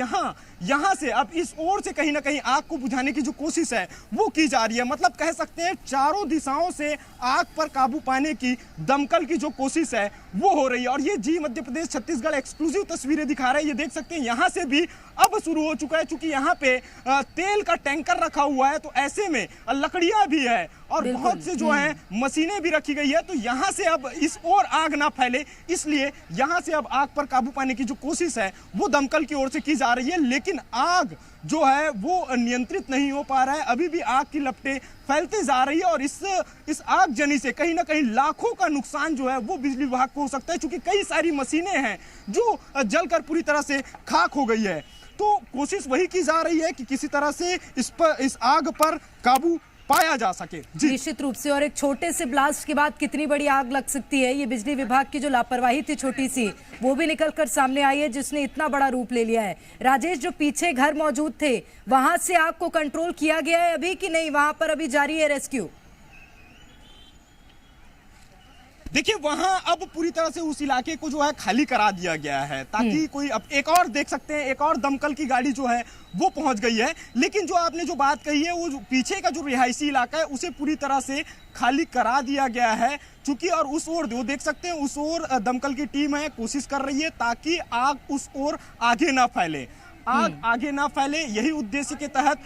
यहाँ से अब इस ओर से कहीं ना कहीं आग को बुझाने की जो कोशिश है वो की जा रही है। मतलब कह सकते हैं चारों दिशाओं से आग पर काबू पाने की दमकल की जो कोशिश है वो हो रही है। और ये जी मध्य प्रदेश छत्तीसगढ़ एक्सक्लूसिव तस्वीरें दिखा रहे हैं। ये देख सकते हैं यहाँ से भी अब शुरू हो चुका है, चूंकि यहाँ पे तेल का टैंकर रखा हुआ है, तो ऐसे में लकड़ियां भी है और बहुत से जो है मशीनें भी रखी गई है। तो यहाँ से अब इस ओर आग ना फैले, इसलिए यहाँ से अब आग पर काबू पाने की जो कोशिश है वो दमकल की ओर से की जा रही है। लेकिन आग जो है वो नियंत्रित नहीं हो पा रहा है। अभी भी आग की लपटें फैलते जा रही है और इस आगजनी से कहीं ना कहीं लाखों का नुकसान जो है वो बिजली विभाग को हो सकता है, क्योंकि कई सारी मशीनें हैं जो जलकर पूरी तरह से खाक हो गई है। तो कोशिश वही की जा रही है कि किसी तरह से इस आग पर काबू पाया जा सके। निश्चित रूप से। और एक छोटे से ब्लास्ट के बाद कितनी बड़ी आग लग सकती है, ये बिजली विभाग की जो लापरवाही थी छोटी सी, वो भी निकलकर सामने आई है, जिसने इतना बड़ा रूप ले लिया है। राजेश, जो पीछे घर मौजूद थे वहां से आग को कंट्रोल किया गया है अभी कि नहीं? वहां पर अभी जारी है रेस्क्यू? देखिए वहां अब पूरी तरह से उस इलाके को जो है खाली करा दिया गया है ताकि कोई, अब एक और देख सकते हैं एक और दमकल की गाड़ी जो है वो पहुंच गई है। लेकिन जो आपने जो बात कही है वो जो पीछे का जो रिहायशी इलाका है उसे पूरी तरह से खाली करा दिया गया है चूंकि, और उस ओर वो देख सकते हैं उस ओर दमकल की टीम है, कोशिश कर रही है ताकि आग उस ओर आगे ना फैले, आग आगे ना फैले। यही उद्देश्य के तहत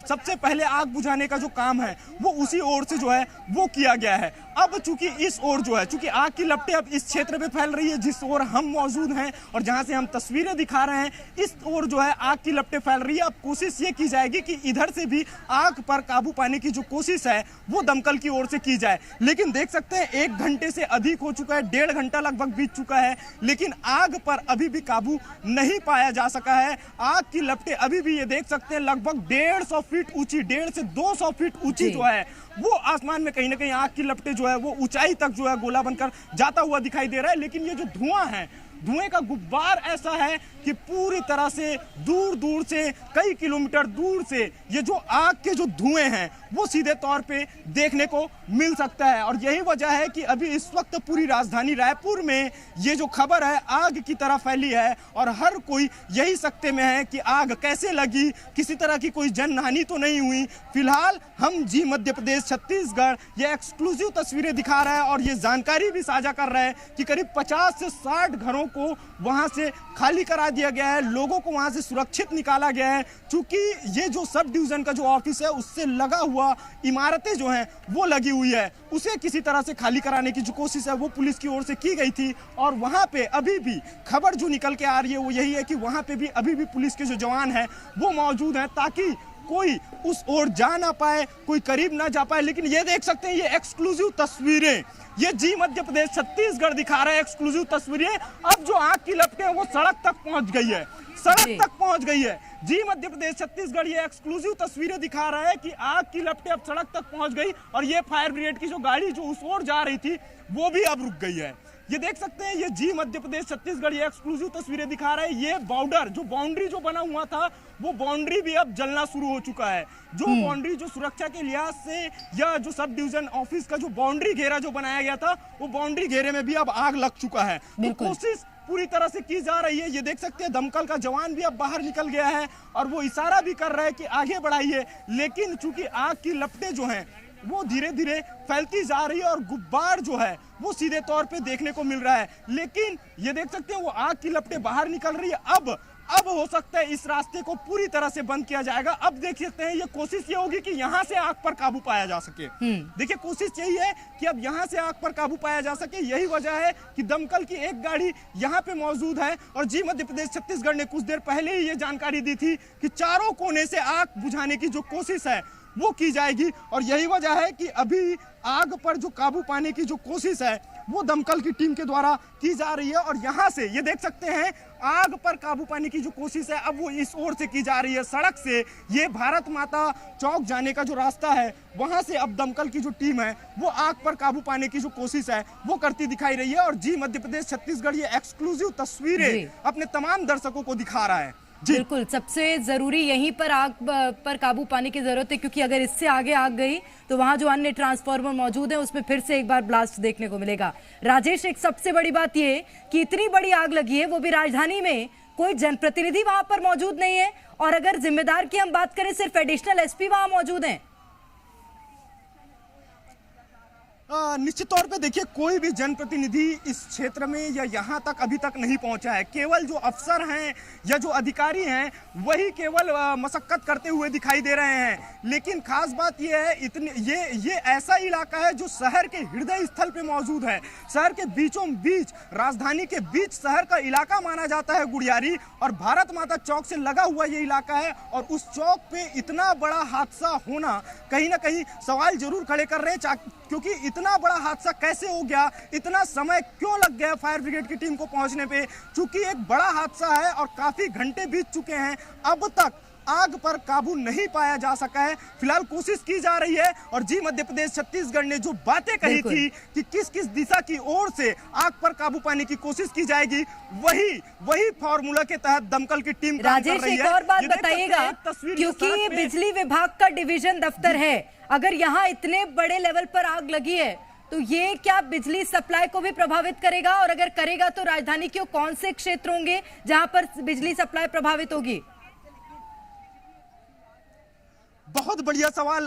सबसे पहले आग बुझाने का जो काम है वो उसी ओर से जो है वो किया गया है। अब चूंकि इस ओर जो है, चूंकि आग की लपटें अब इस क्षेत्र में फैल रही है जिस ओर हम मौजूद हैं और जहां से हम तस्वीरें दिखा रहे हैं, इस ओर जो है आग की लपटें फैल रही है। अब कोशिश ये की जाएगी कि इधर से भी आग पर काबू पाने की जो कोशिश है वो दमकल की ओर से की जाए। लेकिन देख सकते हैं 1 घंटे से अधिक हो चुका है, 1.5 घंटा लगभग बीत चुका है, लेकिन आग पर अभी भी काबू नहीं पाया जा सका है। आग की लपटें अभी भी ये देख सकते हैं लगभग 150 फीट ऊंची, 150 से 200 फीट ऊंची जो है वो आसमान में कहीं ना कहीं आग की लपटें जो है वो ऊंचाई तक जो है गोला बनकर जाता हुआ दिखाई दे रहा है। लेकिन ये जो धुआं है, धुएं का गुब्बार ऐसा है कि पूरी तरह से दूर दूर से, कई किलोमीटर दूर से ये जो आग के जो धुएं हैं वो सीधे तौर पे देखने को मिल सकता है। और यही वजह है कि अभी इस वक्त पूरी राजधानी रायपुर में ये जो खबर है आग की तरह फैली है और हर कोई यही सकते में है कि आग कैसे लगी, किसी तरह की कोई जनहानि तो नहीं हुई। फिलहाल हम जी मध्य प्रदेश छत्तीसगढ़ ये एक्सक्लूसिव तस्वीरें दिखा रहा है और ये जानकारी भी साझा कर रहा है कि करीब 50 से 60 घरों को वहां से खाली करा दिया गया है, लोगों को वहां से सुरक्षित निकाला गया है। चूंकि ये जो सब डिवीजन का जो ऑफिस है उससे लगा हुआ इमारतें जो हैं वो लगी हुई है, उसे किसी तरह से खाली कराने की जो कोशिश है वो पुलिस की ओर से की गई थी। और वहां पे अभी भी खबर जो निकल के आ रही है वो यही है कि वहां पे भी अभी भी पुलिस के जो जवान हैं वो मौजूद हैं ताकि कोई उस ओर जा ना पाए, कोई करीब ना जा पाए। लेकिन ये देख सकते हैं ये एक्सक्लूसिव तस्वीरें, ये जी मध्य प्रदेश छत्तीसगढ़ दिखा रहा है एक्सक्लूसिव तस्वीरें। अब जो आग की लपटें हैं वो सड़क तक पहुंच गई है, सड़क तक पहुंच गई है। जी मध्य प्रदेश छत्तीसगढ़ ये एक्सक्लूसिव तस्वीरें दिखा रहा है कि आग की लपटें अब सड़क तक पहुंच गई और ये फायर ब्रिगेड की जो गाड़ी जो उस ओर जा रही थी वो भी अब रुक गई है। ये देख सकते हैं ये जी मध्य प्रदेश छत्तीसगढ़ ये एक्सक्लूसिव तस्वीरें दिखा रहा है। ये बॉर्डर जो बाउंड्री जो बना हुआ था वो बाउंड्री भी अब जलना शुरू हो चुका है। जो बाउंड्री जो सुरक्षा के लिहाज से या जो सब डिवीजन ऑफिस का जो बाउंड्री घेरा जो बनाया गया था वो बाउंड्री घेरे में भी अब आग लग चुका है। तो कोशिश पूरी तरह से की जा रही है। ये देख सकते हैं दमकल का जवान भी अब बाहर निकल गया है और वो इशारा भी कर रहा है कि आगे बढ़ाइए। लेकिन चूंकि आग की लपटें जो हैं वो धीरे धीरे फैलती जा रही है और गुब्बार जो है वो सीधे तौर पे देखने को मिल रहा है। लेकिन ये देख सकते हैं वो आग की लपटें बाहर निकल रही है। अब हो सकता है इस रास्ते को पूरी तरह से बंद किया जाएगा। अब देख सकते हैं ये कोशिश ये होगी कि यहाँ से आग पर काबू पाया जा सके। देखिए कोशिश यही है कि अब यहाँ से आग पर काबू पाया जा सके। यही वजह है कि दमकल की एक गाड़ी यहाँ पे मौजूद है और जी मध्य प्रदेश छत्तीसगढ़ ने कुछ देर पहले ही ये जानकारी दी थी कि चारों कोने से आग बुझाने की जो कोशिश है वो की जाएगी। और यही वजह है कि अभी आग पर जो काबू पाने की जो कोशिश है वो दमकल की टीम के द्वारा की जा रही है। और यहाँ से ये देख सकते हैं आग पर काबू पाने की जो कोशिश है अब वो इस ओर से की जा रही है, सड़क से। ये भारत माता चौक जाने का जो रास्ता है वहां से अब दमकल की जो टीम है वो आग पर काबू पाने की जो कोशिश है वो करती दिखाई रही है। और जी मध्य प्रदेश छत्तीसगढ़ ये एक्सक्लूसिव तस्वीरें अपने तमाम दर्शकों को दिखा रहा है। बिल्कुल, सबसे जरूरी यहीं पर आग पर काबू पाने की जरूरत है क्योंकि अगर इससे आगे आग गई तो वहां जो अन्य ट्रांसफार्मर मौजूद है उसमें फिर से एक बार ब्लास्ट देखने को मिलेगा। राजेश, एक सबसे बड़ी बात यह कि इतनी बड़ी आग लगी है वो भी राजधानी में, कोई जनप्रतिनिधि वहां पर मौजूद नहीं है और अगर जिम्मेदार की हम बात करें सिर्फ एडिशनल एसपी वहां मौजूद हैं। निश्चित तौर पे देखिए कोई भी जनप्रतिनिधि इस क्षेत्र में या यहाँ तक अभी तक नहीं पहुंचा है। केवल जो अफसर हैं या जो अधिकारी हैं वही केवल मशक्कत करते हुए दिखाई दे रहे हैं। लेकिन खास बात यह है ये ऐसा इलाका है जो शहर के हृदय स्थल पे मौजूद है, शहर के बीचों बीच, राजधानी के बीच शहर का इलाका माना जाता है गुड़ियारी। और भारत माता चौक से लगा हुआ ये इलाका है और उस चौक पे इतना बड़ा हादसा होना कहीं ना कहीं सवाल जरूर खड़े कर रहे हैं क्योंकि इतना बड़ा हादसा कैसे हो गया, इतना समय क्यों लग गया फायर ब्रिगेड की टीम को पहुंचने पे। चूंकि एक बड़ा हादसा है और काफी घंटे बीत चुके हैं, अब तक आग पर काबू नहीं पाया जा सका है। फिलहाल कोशिश की जा रही है और जी मध्य प्रदेश छत्तीसगढ़ ने जो बातें कही थी कि किस किस दिशा की ओर से आग पर काबू पाने की कोशिश की जाएगी वही फॉर्मूला के तहत दमकल की टीम काम कर रही है। एक और बात बताइएगा, क्योंकि बिजली विभाग का डिवीजन दफ्तर है, अगर यहाँ इतने बड़े लेवल पर आग लगी है तो ये क्या बिजली सप्लाई को भी प्रभावित करेगा, और अगर करेगा तो राजधानी के कौन से क्षेत्र होंगे जहां पर बिजली सप्लाई प्रभावित होगी? बहुत बढ़िया सवाल।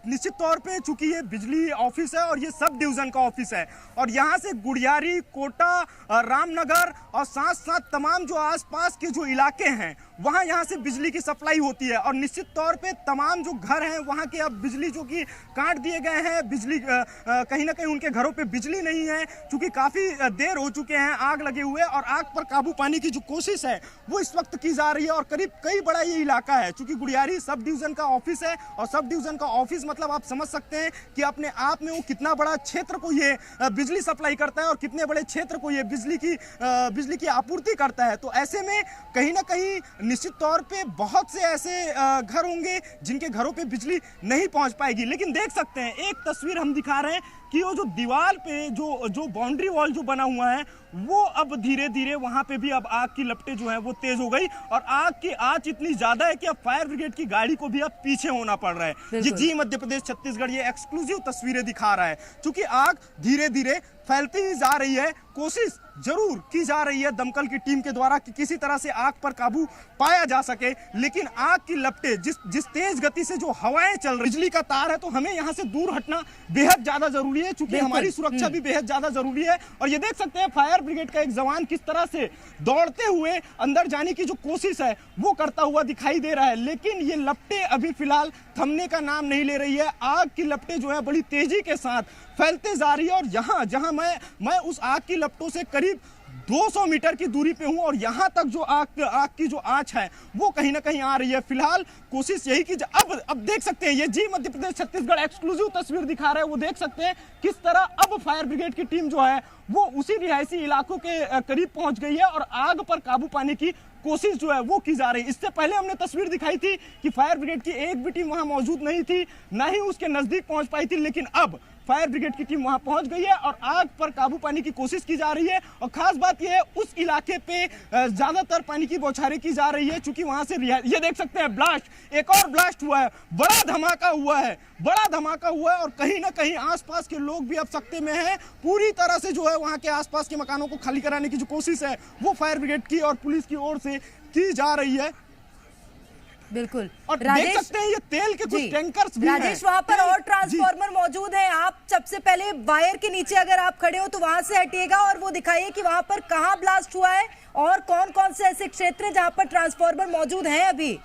निश्चित तौर पे चूंकि ये बिजली ऑफिस है और ये सब डिवीजन का ऑफिस है, और यहाँ से गुड़ियारी, कोटा, रामनगर और साथ साथ तमाम जो आसपास के जो इलाके हैं वहाँ यहाँ से बिजली की सप्लाई होती है। और निश्चित तौर पे तमाम जो घर हैं वहाँ के अब बिजली जो कि काट दिए गए हैं, बिजली कहीं ना कहीं उनके घरों पे बिजली नहीं है, चूंकि काफ़ी देर हो चुके हैं आग लगे हुए, और आग पर काबू पाने की जो कोशिश है वो इस वक्त की जा रही है। और करीब कई बड़ा ये इलाका है, चूंकि गुड़ियारी सब डिवीजन का ऑफिस है, और सब डिवीजन का ऑफिस मतलब आप समझ सकते हैं कि अपने आप में वो कितना बड़ा क्षेत्र को ये बिजली सप्लाई करता है और कितने बड़े क्षेत्र को ये बिजली की आपूर्ति करता है। तो ऐसे में कहीं ना कहीं निश्चित तौर पे बहुत से ऐसे घर होंगे जिनके घरों पे बिजली नहीं पहुंच पाएगी। लेकिन देख सकते हैं, एक तस्वीर हम दिखा रहे हैं कि वो जो दीवार पे जो बाउंड्री वॉल जो बना हुआ है वो अब धीरे धीरे वहां पे भी अब आग की लपटें जो है वो तेज हो गई, और आग की आंच इतनी ज्यादा है कि अब फायर ब्रिगेड की गाड़ी को भी अब पीछे होना पड़ रहा है। ये जी मध्य प्रदेश छत्तीसगढ़ ये एक्सक्लूसिव तस्वीरें दिखा रहा है, क्योंकि आग धीरे धीरे फैलती ही जा रही है। कोशिश जरूर की जा रही है दमकल की टीम के द्वारा कि किसी तरह से आग पर काबू पाया जा सके, लेकिन आग की लपटें जिस तेज गति से जो हवाएं चल रही, बिजली का तार है, तो हमें यहाँ से दूर हटना बेहद ज्यादा जरूरी है, क्योंकि हमारी सुरक्षा भी बेहद ज्यादा जरूरी है। और ये देख सकते हैं फायर ब्रिगेड का एक जवान किस तरह से दौड़ते हुए अंदर जाने की जो कोशिश है वो करता हुआ दिखाई दे रहा है, लेकिन ये लपटें अभी फिलहाल थमने का नाम नहीं ले रही है। आग की लपटें जो है बड़ी तेजी के साथ फैलते जा रही है, और यहाँ जहाँ मैं उस आग की लपटों से करीब 200 मीटर की दूरी पे हूं, और यहां तक जो आग की जो आंच है वो कहीं ना कहीं आ रही है। फिलहाल कोशिश यही की अब देख सकते हैं, ये जी मध्य प्रदेश छत्तीसगढ़ एक्सक्लूसिव तस्वीर दिखा रहे हैं, वो देख सकते हैं किस तरह अब फायर ब्रिगेड की टीम जो है वो उसी रिहायशी इलाकों के करीब पहुंच गई है, और आग पर काबू पाने की कोशिश जो है वो की जा रही है। इससे पहले हमने तस्वीर दिखाई थी कि फायर ब्रिगेड की एक भी टीम वहां मौजूद नहीं थी, ना ही उसके नजदीक पहुंच पाई थी, लेकिन अब फायर ब्रिगेड की टीम वहां पहुंच गई है और आग पर काबू पाने की कोशिश की जा रही है। और खास बात यह है, उस इलाके पे ज्यादातर पानी की बौछारें की जा रही है, क्योंकि वहां से ये देख सकते हैं ब्लास्ट, एक और ब्लास्ट हुआ है, बड़ा धमाका हुआ है, और कहीं ना कहीं आसपास के लोग भी अब सकते में हैं। पूरी तरह से जो है वहां के आसपास के मकानों को खाली कराने की जो कोशिश है वो फायर ब्रिगेड की और पुलिस की ओर से की जा रही है। बिल्कुल, और देख सकते हैं ये तेल के कुछ टैंकर्स भी हैं। राजेश, वहां पर और ट्रांसफार्मर मौजूद हैं। आप सबसे पहले वायर के नीचे अगर आप खड़े हो तो वहां से हटिएगा और वो दिखाइए कि वहां पर कहां ब्लास्ट हुआ है और कौन कौन से ऐसे क्षेत्र हैं जहां पर ट्रांसफार्मर मौजूद हैं अभी।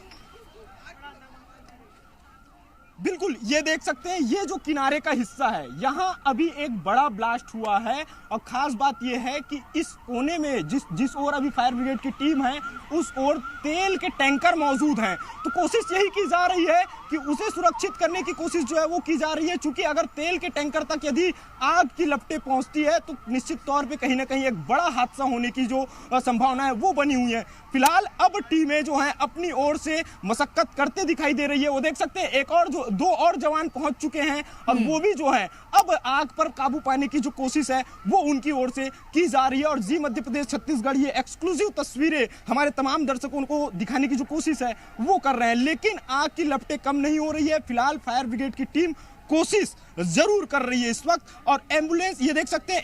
बिल्कुल, ये देख सकते हैं, ये जो किनारे का हिस्सा है यहाँ अभी एक बड़ा ब्लास्ट हुआ है, और खास बात ये है कि इस कोने में जिस ओर अभी फायर ब्रिगेड की टीम है उस ओर तेल के टैंकर मौजूद हैं। तो कोशिश यही की जा रही है कि उसे सुरक्षित करने की कोशिश जो है वो की जा रही है, क्योंकि अगर तेल के टैंकर तक यदि आग की लपटें पहुंचती है तो निश्चित तौर पे कहीं ना कहीं एक बड़ा हादसा होने की जो संभावना है वो बनी हुई है। फिलहाल अब टीमें जो हैं अपनी ओर से मशक्कत करते दिखाई दे रही है। वो देख सकते हैं एक और दो और जवान पहुंच चुके हैं, और वो भी जो है अब आग पर काबू पाने की जो कोशिश है वो उनकी ओर से की जा रही है। और जी मध्य प्रदेश छत्तीसगढ़ ये एक्सक्लूसिव तस्वीरें हमारे तमाम दर्शकों को दिखाने की जो कोशिश है वो कर रहे हैं, लेकिन आग की लपटें कम नहीं हो रही है। फिलहाल फायर ब्रिगेड की टीम कोशिश जरूर कर रही है इस वक्त, और एम्बुलेंस ये देख सकते हैं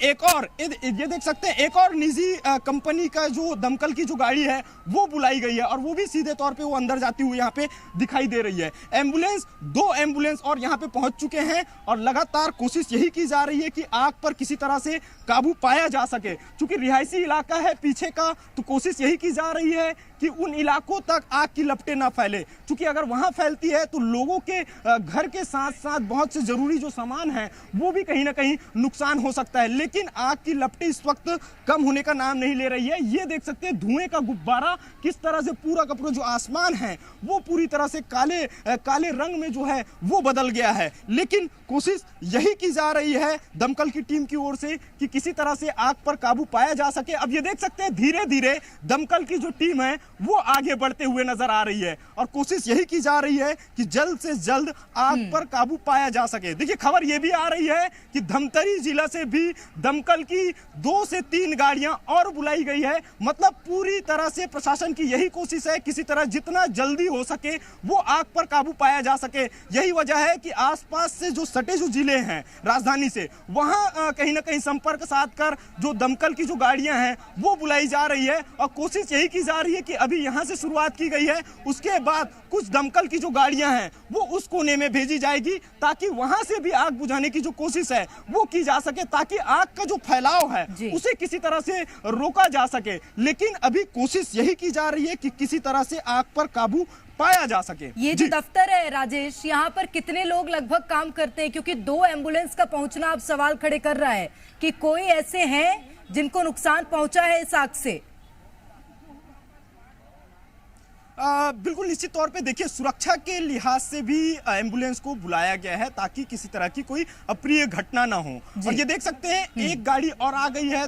एक और निजी कंपनी का जो दमकल की जो गाड़ी है वो बुलाई गई है, और वो भी सीधे तौर पे वो अंदर जाती हुई यहाँ पे दिखाई दे रही है। दो एम्बुलेंस और यहाँ पे पहुंच चुके हैं, और लगातार कोशिश यही की जा रही है कि आग पर किसी तरह से काबू पाया जा सके। क्योंकि रिहायशी इलाका है पीछे का, तो कोशिश यही की जा रही है कि उन इलाकों तक आग की लपटें ना फैले, क्योंकि अगर वहां फैलती है तो लोगों के घर के साथ साथ बहुत से जरूरी जो सामान है वो भी कहीं ना कहीं नुकसान हो सकता है। लेकिन आग की लपटें इस वक्त कम होने का नाम नहीं ले रही है। ये देख सकते हैं धुएं का गुब्बारा किस तरह से पूरा का पूरा जो आसमान है वो पूरी तरह से काले रंग में जो है वो बदल गया है। लेकिन कोशिश यही की जा रही है दमकल की टीम की ओर से कि किसी तरह से आग पर काबू पाया जा सके। अब ये देख सकते हैं धीरे धीरे दमकल की जो टीम है वो आगे बढ़ते हुए नजर आ रही है और कोशिश यही की जा रही है कि जल्द से जल्द आग पर काबू पाया जा सके। देखिए खबर यह भी आ रही है कि धमतरी जिला से भी दमकल की 2 से 3 गाड़ियां और बुलाई गई है। मतलब पूरी तरह से प्रशासन की यही कोशिश है किसी तरह जितना जल्दी हो सके वो आग पर काबू पाया जा सके। यही वजह है कि आसपास से जो सटे जो जिले हैं राजधानी से, वहां कहीं ना कहीं संपर्क साधकर जो दमकल की जो गाड़ियां हैं वो बुलाई जा रही है और कोशिश यही की जा रही है कि अभी यहां से शुरुआत की गई है, उसके बाद कुछ दमकल की जो गाड़ियां हैं वो उस कोने में भेजी जाएगी ताकि वहां से भी आग बुझाने की जो कोशिश है वो की जा सके, ताकि आग का जो फैलाव है उसे किसी तरह से रोका जा सके। लेकिन अभी कोशिश यही की जा रही है कि किसी तरह से आग पर काबू पाया जा सके। ये जो दफ्तर है राजेश, यहाँ पर कितने लोग लगभग काम करते हैं? क्योंकि 2 एम्बुलेंस का पहुंचना अब सवाल खड़े कर रहा है कि कोई ऐसे हैं जिनको नुकसान पहुंचा है इस आग से। बिल्कुल निश्चित तौर पे देखिए सुरक्षा के लिहाज से भी एम्बुलेंस को बुलाया गया है ताकि किसी तरह की कोई अप्रिय घटना ना हो। और ये देख सकते हैं एक गाड़ी और आ गई है,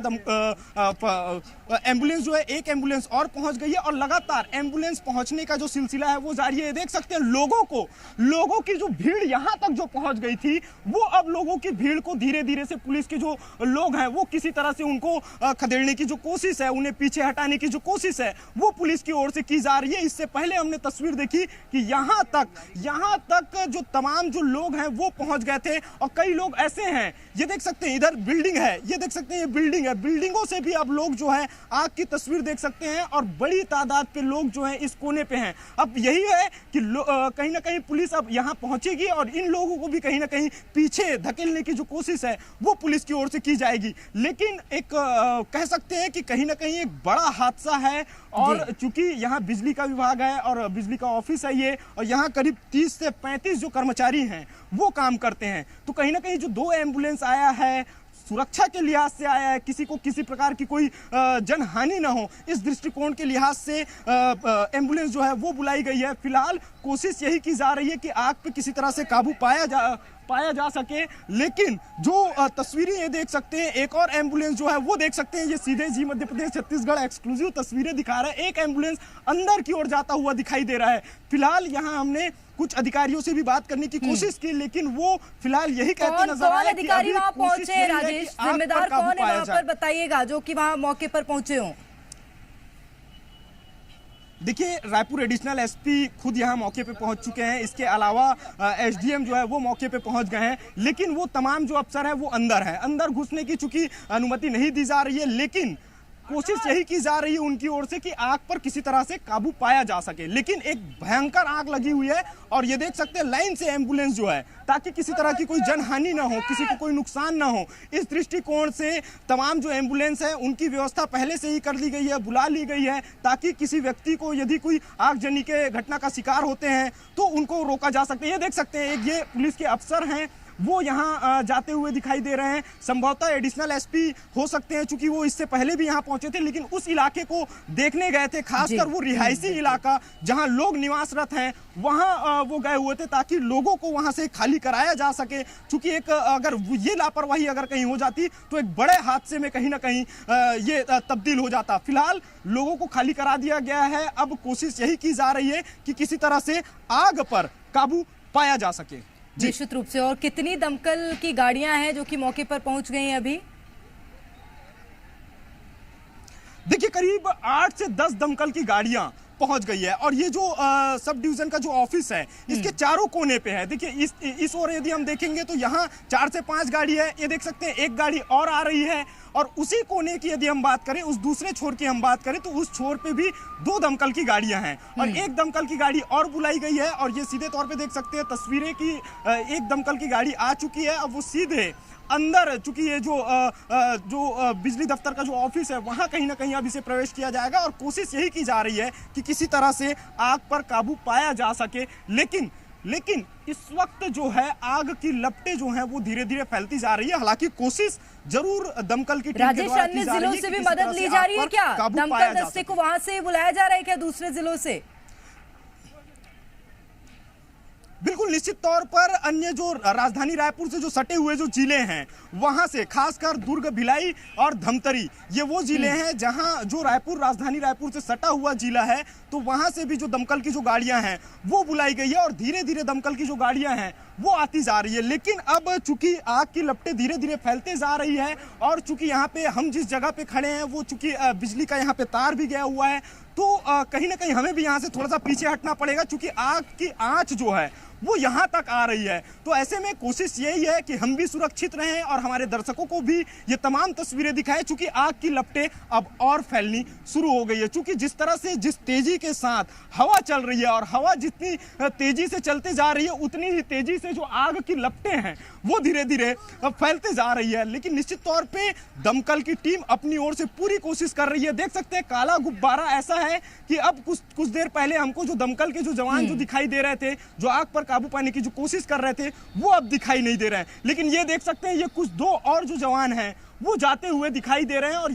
एम्बुलेंस जो है एक एम्बुलेंस और पहुंच गई है और लगातार एम्बुलेंस पहुंचने का जो सिलसिला है वो जारी है। देख सकते हैं लोगों की जो भीड़ यहां तक जो पहुंच गई थी वो अब लोगों की भीड़ को धीरे धीरे से पुलिस के जो लोग हैं वो किसी तरह से उनको खदेड़ने की जो कोशिश है, उन्हें पीछे हटाने की जो कोशिश है वो पुलिस की ओर से की जा रही है। इससे पहले हमने तस्वीर देखी कि यहां तक जो तमाम जो लोग हैं वो पहुंच गए थे और कई लोग ऐसे हैं, ये देख सकते हैं इधर बिल्डिंग है, ये देख सकते हैं ये बिल्डिंग है, बिल्डिंगों से भी अब लोग जो है आग की तस्वीर देख सकते हैं और बड़ी तादाद पे लोग जो हैं इस कोने पे हैं। अब यही है कि कहीं ना कहीं पुलिस अब यहां पहुंचेगी और इन लोगों को भी कहीं ना कहीं पीछे धकेलने की जो कोशिश है वो पुलिस की ओर से की जाएगी। लेकिन एक कह सकते हैं कि कहीं ना कहीं एक बड़ा हादसा है और चूंकि यहाँ बिजली का विभाग है और बिजली का ऑफिस है ये, और यहाँ करीब 30 से 35 जो कर्मचारी हैं वो काम करते हैं, तो कहीं ना कहीं जो 2 एम्बुलेंस आया है सुरक्षा के लिहाज से आया है, किसी को किसी प्रकार की कोई जनहानि ना हो इस दृष्टिकोण के लिहाज से एम्बुलेंस जो है वो बुलाई गई है। फिलहाल कोशिश यही की जा रही है कि आग पे किसी तरह से काबू पाया जा सके। लेकिन जो तस्वीरें ये देख सकते हैं, एक और एम्बुलेंस जो है वो देख सकते हैं, ये सीधे जी मध्य प्रदेश छत्तीसगढ़ एक्सक्लूसिव तस्वीरें दिखा रहा है। एक एम्बुलेंस अंदर की ओर जाता हुआ दिखाई दे रहा है। फिलहाल यहाँ हमने कुछ अधिकारियों से भी बात करने की कोशिश की लेकिन वो फिलहाल यही कहते नजर आए कि अधिकारी वहां पहुंचे। राजेश, जिम्मेदार कौन है वहां पर बताइएगा जो कि वहां मौके पर पहुंचे हों? देखिए रायपुर एडिशनल एसपी खुद यहाँ मौके पे पहुंच चुके हैं, इसके अलावा एसडीएम जो है वो मौके पे पहुंच गए हैं, लेकिन वो तमाम जो अफसर है वो अंदर है। अंदर घुसने की चूंकि अनुमति नहीं दी जा रही है, लेकिन कोशिश यही की जा रही है उनकी ओर से कि आग पर किसी तरह से काबू पाया जा सके। लेकिन एक भयंकर आग लगी हुई है और ये देख सकते हैं लाइन से एम्बुलेंस जो है, ताकि किसी तरह की कोई जनहानि ना हो, किसी को कोई नुकसान ना हो, इस दृष्टिकोण से तमाम जो एम्बुलेंस है उनकी व्यवस्था पहले से ही कर ली गई है, बुला ली गई है, ताकि किसी व्यक्ति को यदि कोई आगजनी के घटना का शिकार होते हैं तो उनको रोका जा सकता है। ये देख सकते हैं ये पुलिस के अफसर हैं वो यहाँ जाते हुए दिखाई दे रहे हैं। संभवतः एडिशनल एसपी हो सकते हैं, चूंकि वो इससे पहले भी यहाँ पहुंचे थे, लेकिन उस इलाके को देखने गए थे, खासकर वो रिहायशी इलाका जहाँ लोग निवासरत हैं वहाँ वो गए हुए थे ताकि लोगों को वहाँ से खाली कराया जा सके। चूंकि एक अगर ये लापरवाही अगर कहीं हो जाती तो एक बड़े हादसे में कहीं ना कहीं ये तब्दील हो जाता। फिलहाल लोगों को खाली करा दिया गया है। अब कोशिश यही की जा रही है कि किसी तरह से आग पर काबू पाया जा सके। निश्चित रूप से। और कितनी दमकल की गाड़ियां हैं जो कि मौके पर पहुंच गई हैं अभी? देखिए करीब 8 से 10 दमकल की गाड़ियां पहुंच गई है और ये जो सब डिवीजन का जो ऑफिस है इसके चारों कोने पे है। देखिए इस ओर यदि हम देखेंगे तो यहाँ 4 से 5 गाड़ी है, ये देख सकते हैं एक गाड़ी और आ रही है और उसी कोने की यदि हम बात करें, उस दूसरे छोर की हम बात करें तो उस छोर पे भी 2 दमकल की गाड़ियां हैं और एक दमकल की गाड़ी और बुलाई गई है। और ये सीधे तौर पे देख सकते हैं तस्वीरें की एक दमकल की गाड़ी आ चुकी है। अब वो सीधे अंदर, चूंकि ये जो बिजली दफ्तर का जो ऑफिस है वहां कहीं ना कहीं अब इसे प्रवेश किया जाएगा और कोशिश यही की जा रही है कि किसी तरह से आग पर काबू पाया जा सके। लेकिन इस वक्त जो है आग की लपटें जो हैं वो धीरे धीरे फैलती जा रही है। हालांकि कोशिश जरूर दमकल की टीम के द्वारा की जा रही है। जिलों से भी मदद ली जा रही है क्या? दमकल दस्ते को वहां से बुलाया जा रहा है क्या दूसरे जिलों से? बिल्कुल बिल्कुल निश्चित तौर पर अन्य जो राजधानी रायपुर से जो सटे हुए जो जिले हैं वहां से खासकर दुर्ग, भिलाई और धमतरी, ये वो जिले हैं जहां जो रायपुर, राजधानी रायपुर से सटा हुआ जिला है, तो वहां से भी जो दमकल की जो गाड़ियां हैं वो बुलाई गई है और धीरे धीरे दमकल की जो गाड़ियां हैं वो आती जा रही है। लेकिन अब चूंकि आग की लपटें धीरे धीरे फैलते जा रही है और चूंकि यहाँ पे हम जिस जगह पे खड़े हैं वो चूंकि बिजली का यहाँ पे तार भी गया हुआ है, तो कहीं ना कहीं हमें भी यहाँ से थोड़ा सा पीछे हटना पड़ेगा, क्योंकि आग की आंच जो है वो यहाँ तक आ रही है। तो ऐसे में कोशिश यही है कि हम भी सुरक्षित रहें और हमारे दर्शकों को भी ये तमाम तस्वीरें दिखाएं, क्योंकि आग की लपटें अब और फैलनी शुरू हो गई है। क्योंकि जिस तरह से, जिस तेजी के साथ हवा चल रही है और हवा जितनी तेजी से चलते जा रही है उतनी ही तेजी से जो आग की लपटें हैं वो धीरे धीरे फैलते जा रही है। लेकिन निश्चित तौर पे दमकल की टीम अपनी ओर से पूरी कोशिश कर रही है। देख सकते हैं काला गुब्बारा ऐसा है कि अब कुछ देर पहले हमको जो दमकल के जो जवान जो दिखाई दे रहे थे, जो आग पर काबू पाने की जो कोशिश कर रहे थे, वो अब दिखाई नहीं दे रहे हैं। लेकिन ये देख सकते हैं ये कुछ दो और जो जवान हैं वो जाते हुए दिखाई दे रहे हैं और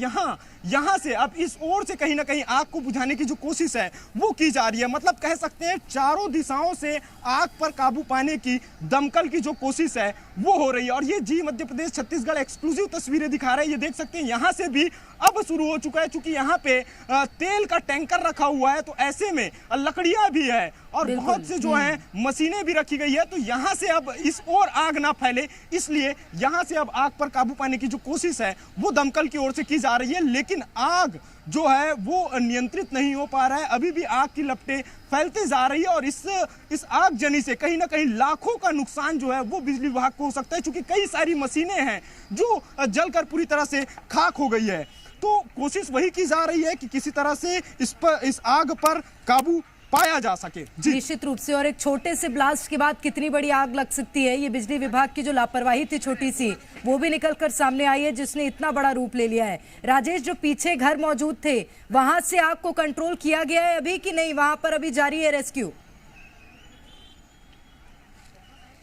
यहाँ से अब इस ओर से कहीं ना कहीं आग को बुझाने की जो कोशिश है वो की जा रही है। मतलब कह सकते हैं चारों दिशाओं से आग पर काबू पाने की दमकल की जो कोशिश है वो हो रही है। और ये जी मध्य प्रदेश छत्तीसगढ़ एक्सक्लूसिव तस्वीरें दिखा रहे हैं। ये देख सकते हैं यहाँ से भी अब शुरू हो चुका है, क्योंकि यहाँ पे तेल का टैंकर रखा हुआ है, तो ऐसे में लकड़ियां भी है और बहुत से जो है मशीनें भी रखी गई है। तो यहाँ से अब इस ओर आग ना फैले, इसलिए यहाँ से अब आग पर काबू पाने की जो कोशिश है वो दमकल की ओर से की जा रही है। लेकिन आग जो है वो नियंत्रित नहीं हो पा रहा है, अभी भी आग की लपटें फैलते जा रही है और इस आग जनी से कहीं ना कहीं लाखों का नुकसान जो है वो बिजली विभाग को हो सकता है, क्योंकि कई सारी मशीनें हैं जो जलकर पूरी तरह से खाक हो गई है। तो कोशिश वही की जा रही है कि किसी तरह से इस आग पर काबू पाया जा सके। निश्चित रूप से। और एक छोटे से ब्लास्ट के बाद कितनी बड़ी आग लग सकती है, ये बिजली विभाग की जो लापरवाही थी छोटी सी, वो भी निकलकर सामने आई है, जिसने इतना बड़ा रूप ले लिया है। राजेश, जो पीछे घर मौजूद थे वहां से आग को कंट्रोल किया गया है अभी कि नहीं? वहां पर अभी जारी है रेस्क्यू?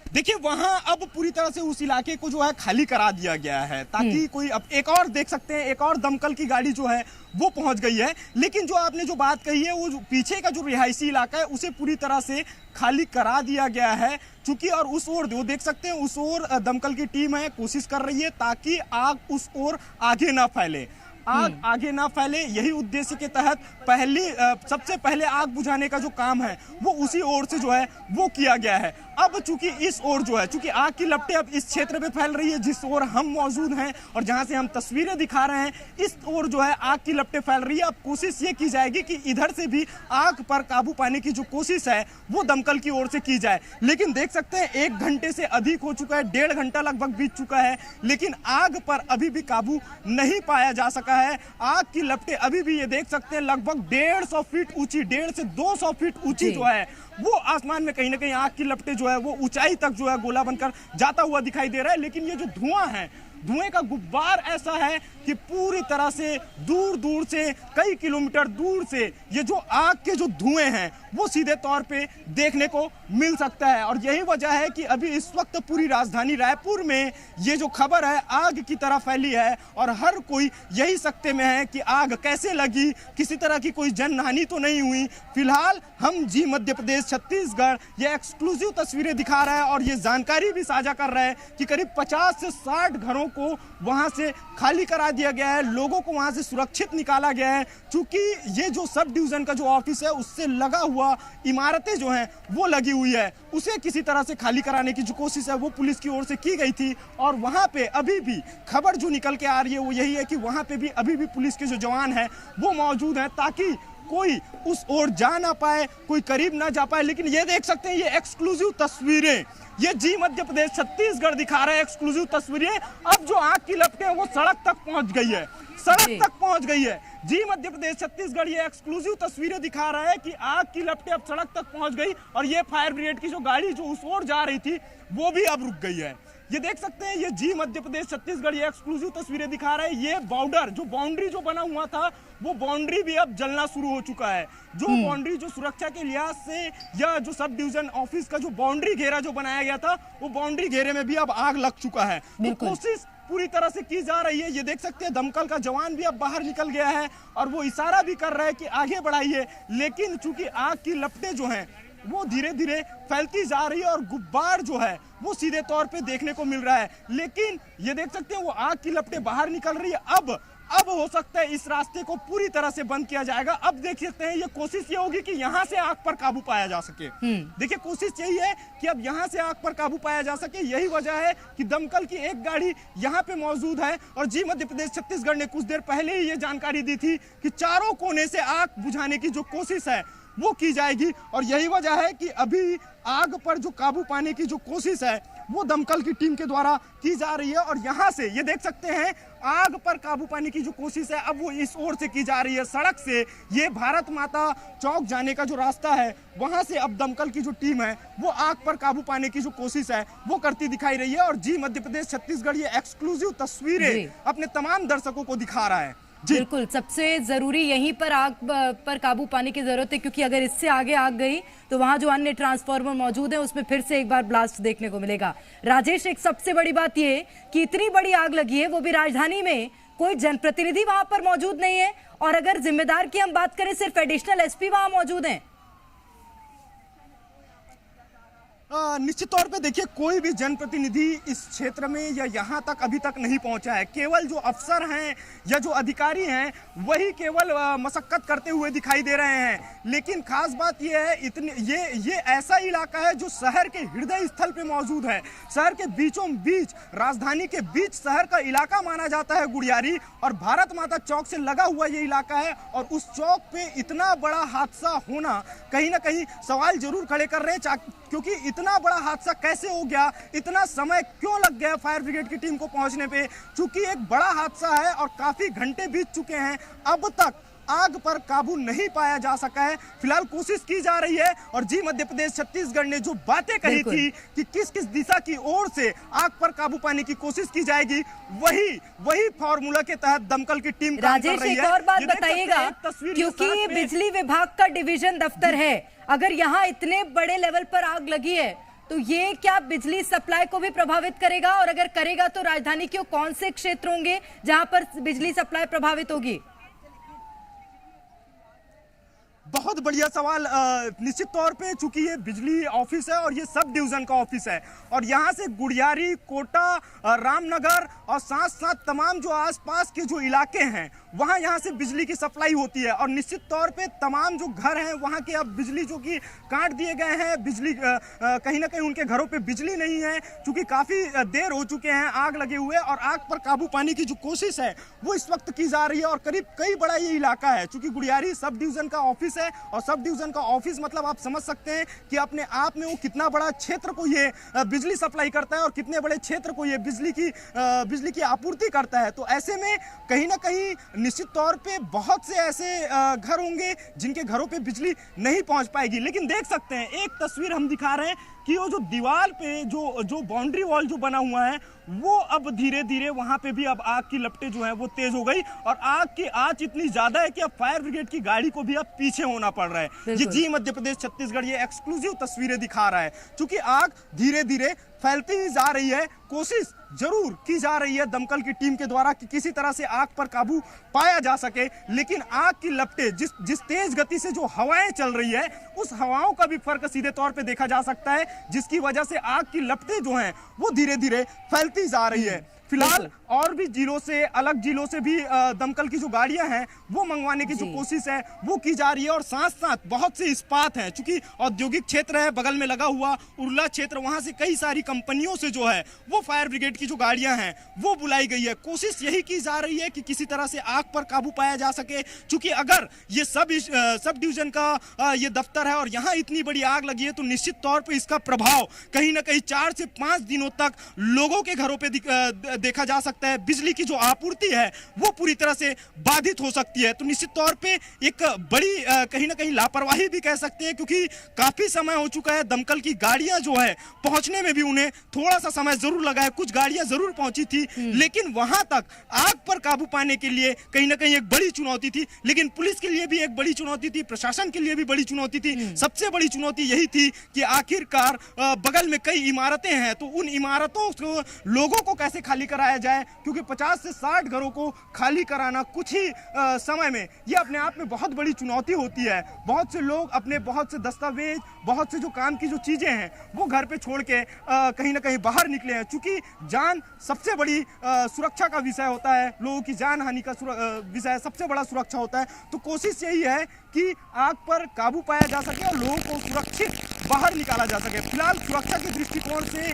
देखिए वहां अब पूरी तरह से उस इलाके को जो है खाली करा दिया गया है, ताकि कोई, अब एक और देख सकते हैं एक और दमकल की गाड़ी जो है वो पहुंच गई है। लेकिन जो आपने जो बात कही है, वो जो पीछे का जो रिहायशी इलाका है उसे पूरी तरह से खाली करा दिया गया है, चूंकि और उस ओर वो देख सकते हैं, उस ओर दमकल की टीम है, कोशिश कर रही है ताकि आग उस ओर आगे ना फैले, आग आगे ना फैले। यही उद्देश्य के तहत सबसे पहले आग बुझाने का जो काम है वो उसी ओर से जो है वो किया गया है। अब चूंकि इस ओर जो है, चूंकि आग की लपटें अब इस क्षेत्र में फैल रही है जिस ओर हम मौजूद हैं और जहां से हम तस्वीरें दिखा रहे हैं, इस ओर जो है आग की लपटें फैल रही है। अब कोशिश ये की जाएगी कि इधर से भी आग पर काबू पाने की जो कोशिश है वो दमकल की ओर से की जाए। लेकिन देख सकते हैं 1 घंटे से अधिक हो चुका है, 1.5 घंटा लगभग बीत चुका है, लेकिन आग पर अभी भी काबू नहीं पाया जा सका है। आग की लपटें अभी भी, ये देख सकते हैं, लगभग 150 फीट ऊंची, 150 से 200 फीट ऊंची जो है वो आसमान में कहीं ना कहीं आग की लपटें जो है वो ऊंचाई तक जो है गोला बनकर जाता हुआ दिखाई दे रहा है। लेकिन ये जो धुआं है, धुएं का गुब्बार ऐसा है कि पूरी तरह से दूर दूर से, कई किलोमीटर दूर से ये जो आग के जो धुएं हैं वो सीधे तौर पे देखने को मिल सकता है। और यही वजह है कि अभी इस वक्त पूरी राजधानी रायपुर में ये जो खबर है आग की तरह फैली है और हर कोई यही सकते में है कि आग कैसे लगी, किसी तरह की कोई जनहानि तो नहीं हुई। फिलहाल हम जी मध्य प्रदेश छत्तीसगढ़ ये एक्सक्लूसिव तस्वीरें दिखा रहा है और ये जानकारी भी साझा कर रहा है कि करीब 50 से 60 घरों को वहां से खाली करा दिया गया है, लोगों को वहां से सुरक्षित निकाला गया है। चूंकि ये जो सब डिवीजन का जो ऑफिस है उससे लगा हुआ इमारतें जो हैं वो लगी हुई है, उसे किसी तरह से खाली कराने की जो कोशिश है वो पुलिस की ओर से की गई थी। और वहां पे अभी भी खबर जो निकल के आ रही है वो यही है कि वहां पे भी अभी भी पुलिस के जो जवान हैं वो मौजूद हैं, ताकि कोई उस ओर जा ना पाए, कोई करीब ना जा पाए। लेकिन ये देख सकते हैं ये एक्सक्लूसिव तस्वीरें, ये जी मध्य प्रदेश छत्तीसगढ़ दिखा रहा है एक्सक्लूसिव तस्वीरें। अब जो आग की लपटें हैं वो सड़क तक पहुंच गई है, सड़क तक पहुंच गई है। जी मध्य प्रदेश छत्तीसगढ़ ये एक्सक्लूसिव तस्वीरें दिखा रहा है कि आग की लपटें अब सड़क तक पहुंच गई और ये फायर ब्रिगेड की जो गाड़ी जो उस ओर जा रही थी वो भी अब रुक गई है। ये देख सकते हैं ये जी मध्य प्रदेश छत्तीसगढ़ ये एक्सक्लूसिव तस्वीरें दिखा रहा है। ये बॉर्डर जो बाउंड्री जो बना हुआ था वो बाउंड्री भी अब जलना शुरू हो चुका है। जो बाउंड्री जो सुरक्षा के लिहाज से या जो सब डिवीजन ऑफिस का जो बाउंड्री घेरा जो बनाया गया था वो बाउंड्री घेरे में भी अब आग लग चुका है। तो कोशिश पूरी तरह से की जा रही है। ये देख सकते हैं दमकल का जवान भी अब बाहर निकल गया है और वो इशारा भी कर रहा है कि आगे बढ़ाइए। लेकिन चूंकि आग की लपटें जो हैं वो धीरे धीरे फैलती जा रही है और गुब्बार जो है वो सीधे तौर पे देखने को मिल रहा है। लेकिन ये देख सकते हैं वो आग की लपटें बाहर निकल रही है। अब हो सकता है इस रास्ते को पूरी तरह से बंद किया जाएगा। अब देख सकते हैं ये कोशिश ये होगी कि यहाँ से आग पर काबू पाया जा सके। देखिए कोशिश यही है कि अब यहाँ से आग पर काबू पाया जा सके। यही वजह है कि दमकल की एक गाड़ी यहाँ पे मौजूद है और जी मध्य प्रदेश छत्तीसगढ़ ने कुछ देर पहले ही ये जानकारी दी थी कि चारों कोने से आग बुझाने की जो कोशिश है वो की जाएगी। और यही वजह है कि अभी आग पर जो काबू पाने की जो कोशिश है वो दमकल की टीम के द्वारा की जा रही है। और यहाँ से ये देख सकते हैं आग पर काबू पाने की जो कोशिश है अब वो इस ओर से की जा रही है। सड़क से ये भारत माता चौक जाने का जो रास्ता है वहां से अब दमकल की जो टीम है वो आग पर काबू पाने की जो कोशिश है वो करती दिखाई रही है। और जी मध्य प्रदेश छत्तीसगढ़ ये एक्सक्लूसिव तस्वीरें अपने तमाम दर्शकों को दिखा रहा है। बिल्कुल, सबसे जरूरी यहीं पर आग पर काबू पाने की जरूरत है, क्योंकि अगर इससे आगे आग गई तो वहां जो अन्य ट्रांसफार्मर मौजूद है उसमें फिर से एक बार ब्लास्ट देखने को मिलेगा। राजेश, एक सबसे बड़ी बात यह कि इतनी बड़ी आग लगी है, वो भी राजधानी में, कोई जनप्रतिनिधि वहां पर मौजूद नहीं है, और अगर जिम्मेदार की हम बात करें सिर्फ एडिशनल एसपी वहां मौजूद हैं। निश्चित तौर पे देखिए कोई भी जनप्रतिनिधि इस क्षेत्र में या यहाँ तक अभी तक नहीं पहुंचा है। केवल जो अफसर हैं या जो अधिकारी हैं वही केवल मशक्कत करते हुए दिखाई दे रहे हैं। लेकिन खास बात यह है ये ऐसा इलाका है जो शहर के हृदय स्थल पे मौजूद है। शहर के बीचों बीच, राजधानी के बीच शहर का इलाका माना जाता है गुड़ियारी, और भारत माता चौक से लगा हुआ ये इलाका है। और उस चौक पे इतना बड़ा हादसा होना कहीं ना कहीं सवाल जरूर खड़े कर रहे हैं, क्योंकि इतना बड़ा हादसा कैसे हो गया, इतना समय क्यों लग गया फायर ब्रिगेड की टीम को पहुंचने पे। चूंकि एक बड़ा हादसा है और काफी घंटे बीत चुके हैं, अब तक आग पर काबू नहीं पाया जा सका है। फिलहाल कोशिश की जा रही है। और जी मध्य प्रदेश छत्तीसगढ़ ने जो बातें कही थी कि किस किस दिशा की ओर से आग पर काबू पाने की कोशिश की जाएगी, वही फॉर्मूला के तहत दमकल की टीम काम कर रही है। राजेश, एक और बात बताइएगा, क्योंकि बिजली विभाग का डिवीजन दफ्तर है, अगर यहाँ इतने बड़े लेवल पर आग लगी है तो ये क्या बिजली सप्लाई को भी प्रभावित करेगा, और अगर करेगा तो राजधानी के कौन से क्षेत्र होंगे जहां पर बिजली सप्लाई प्रभावित होगी? बहुत बढ़िया सवाल। निश्चित तौर पे चूंकि ये बिजली ऑफिस है और ये सब डिवीजन का ऑफिस है, और यहाँ से गुड़ियारी, कोटा, रामनगर और साथ साथ तमाम जो आसपास के जो इलाके हैं वहाँ यहाँ से बिजली की सप्लाई होती है। और निश्चित तौर पे तमाम जो घर हैं वहाँ के अब बिजली जो कि काट दिए गए हैं, बिजली कहीं ना कहीं उनके घरों पे बिजली नहीं है, चूंकि काफ़ी देर हो चुके हैं आग लगे हुए। और आग पर काबू पाने की जो कोशिश है वो इस वक्त की जा रही है। और करीब कई बड़ा ये इलाका है, चूंकि गुड़ियारी सब डिवीजन का ऑफिस है, और सब डिवीजन का ऑफिस मतलब आप समझ सकते हैं कि अपने आप में वो कितना बड़ा क्षेत्र को ये बिजली सप्लाई करता है और कितने बड़े क्षेत्र को ये बिजली की आपूर्ति करता है। तो ऐसे में कहीं ना कहीं निश्चित तौर पे बहुत से ऐसे घर होंगे जिनके घरों पे बिजली नहीं पहुंच पाएगी। लेकिन देख सकते हैं, एक तस्वीर हम दिखा रहे हैं कि वो जो दीवार पे जो बाउंड्री वॉल जो बना हुआ है वो अब धीरे धीरे वहां पे भी अब आग की लपटें जो है वो तेज हो गई, और आग की आंच इतनी ज्यादा है कि अब फायर ब्रिगेड की गाड़ी को भी अब पीछे होना पड़ रहा है। ये जी मध्य प्रदेश छत्तीसगढ़ ये एक्सक्लूसिव तस्वीरें दिखा रहा है। क्योंकि आग धीरे धीरे फैलती ही जा रही है। कोशिश जरूर की जा रही है दमकल की टीम के द्वारा कि किसी तरह से आग पर काबू पाया जा सके, लेकिन आग की लपटें जिस तेज गति से जो हवाएं चल रही है उस हवाओं का भी फर्क सीधे तौर पे देखा जा सकता है, जिसकी वजह से आग की लपटें जो हैं वो धीरे धीरे फैलती जा रही है। फिलहाल और भी जिलों से, अलग जिलों से भी दमकल की जो गाड़ियां हैं वो मंगवाने की जो कोशिश है वो की जा रही है। और साथ साथ बहुत से इस्पात हैं, चूंकि औद्योगिक क्षेत्र है बगल में लगा हुआ, उर्ला क्षेत्र, वहां से कई सारी कंपनियों से जो है वो फायर ब्रिगेड की जो गाड़ियां हैं वो बुलाई गई है। कोशिश यही की जा रही है कि किसी तरह से आग पर काबू पाया जा सके, चूंकि अगर ये सब डिवीजन का ये दफ्तर है और यहाँ इतनी बड़ी आग लगी है तो निश्चित तौर पर इसका प्रभाव कहीं ना कहीं 4 से 5 दिनों तक लोगों के घरों पर देखा जा सकता है। बिजली की जो आपूर्ति है वो पूरी तरह से बाधित हो सकती है। तो निश्चित तौर पे एक बड़ी कहीं ना कहीं लापरवाही भी कह सकते हैं, क्योंकि काफी समय हो चुका है। दमकल की गाड़ियां जो है पहुंचने में भी उन्हें थोड़ा सा समय जरूर लगा है, कुछ गाड़ियां जरूर पहुंची थी, लेकिन वहां तक आग पर काबू पाने के लिए कहीं ना कहीं एक बड़ी चुनौती थी। लेकिन पुलिस के लिए भी एक बड़ी चुनौती थी, प्रशासन के लिए भी बड़ी चुनौती थी। सबसे बड़ी चुनौती यही थी कि आखिरकार बगल में कई इमारतें हैं, तो उन इमारतों को लोगों को कैसे खाली कराया जाए, क्योंकि 50 से 60 घरों को खाली कराना कुछ ही समय में ये अपने आप में बहुत बड़ी चुनौती होती है। बहुत से लोग अपने बहुत से दस्तावेज, बहुत से जो काम की जो चीजें हैं वो घर पे छोड़ के कहीं ना कहीं बाहर निकले हैं। चूंकि जान सबसे बड़ी सुरक्षा का विषय होता है, लोगों की जान हानि का विषय सबसे बड़ा सुरक्षा होता है, तो कोशिश यही है कि आग पर काबू पाया जा सके और लोगों को सुरक्षित बाहर निकाला जा सके। फिलहाल सुरक्षा के दृष्टिकोण से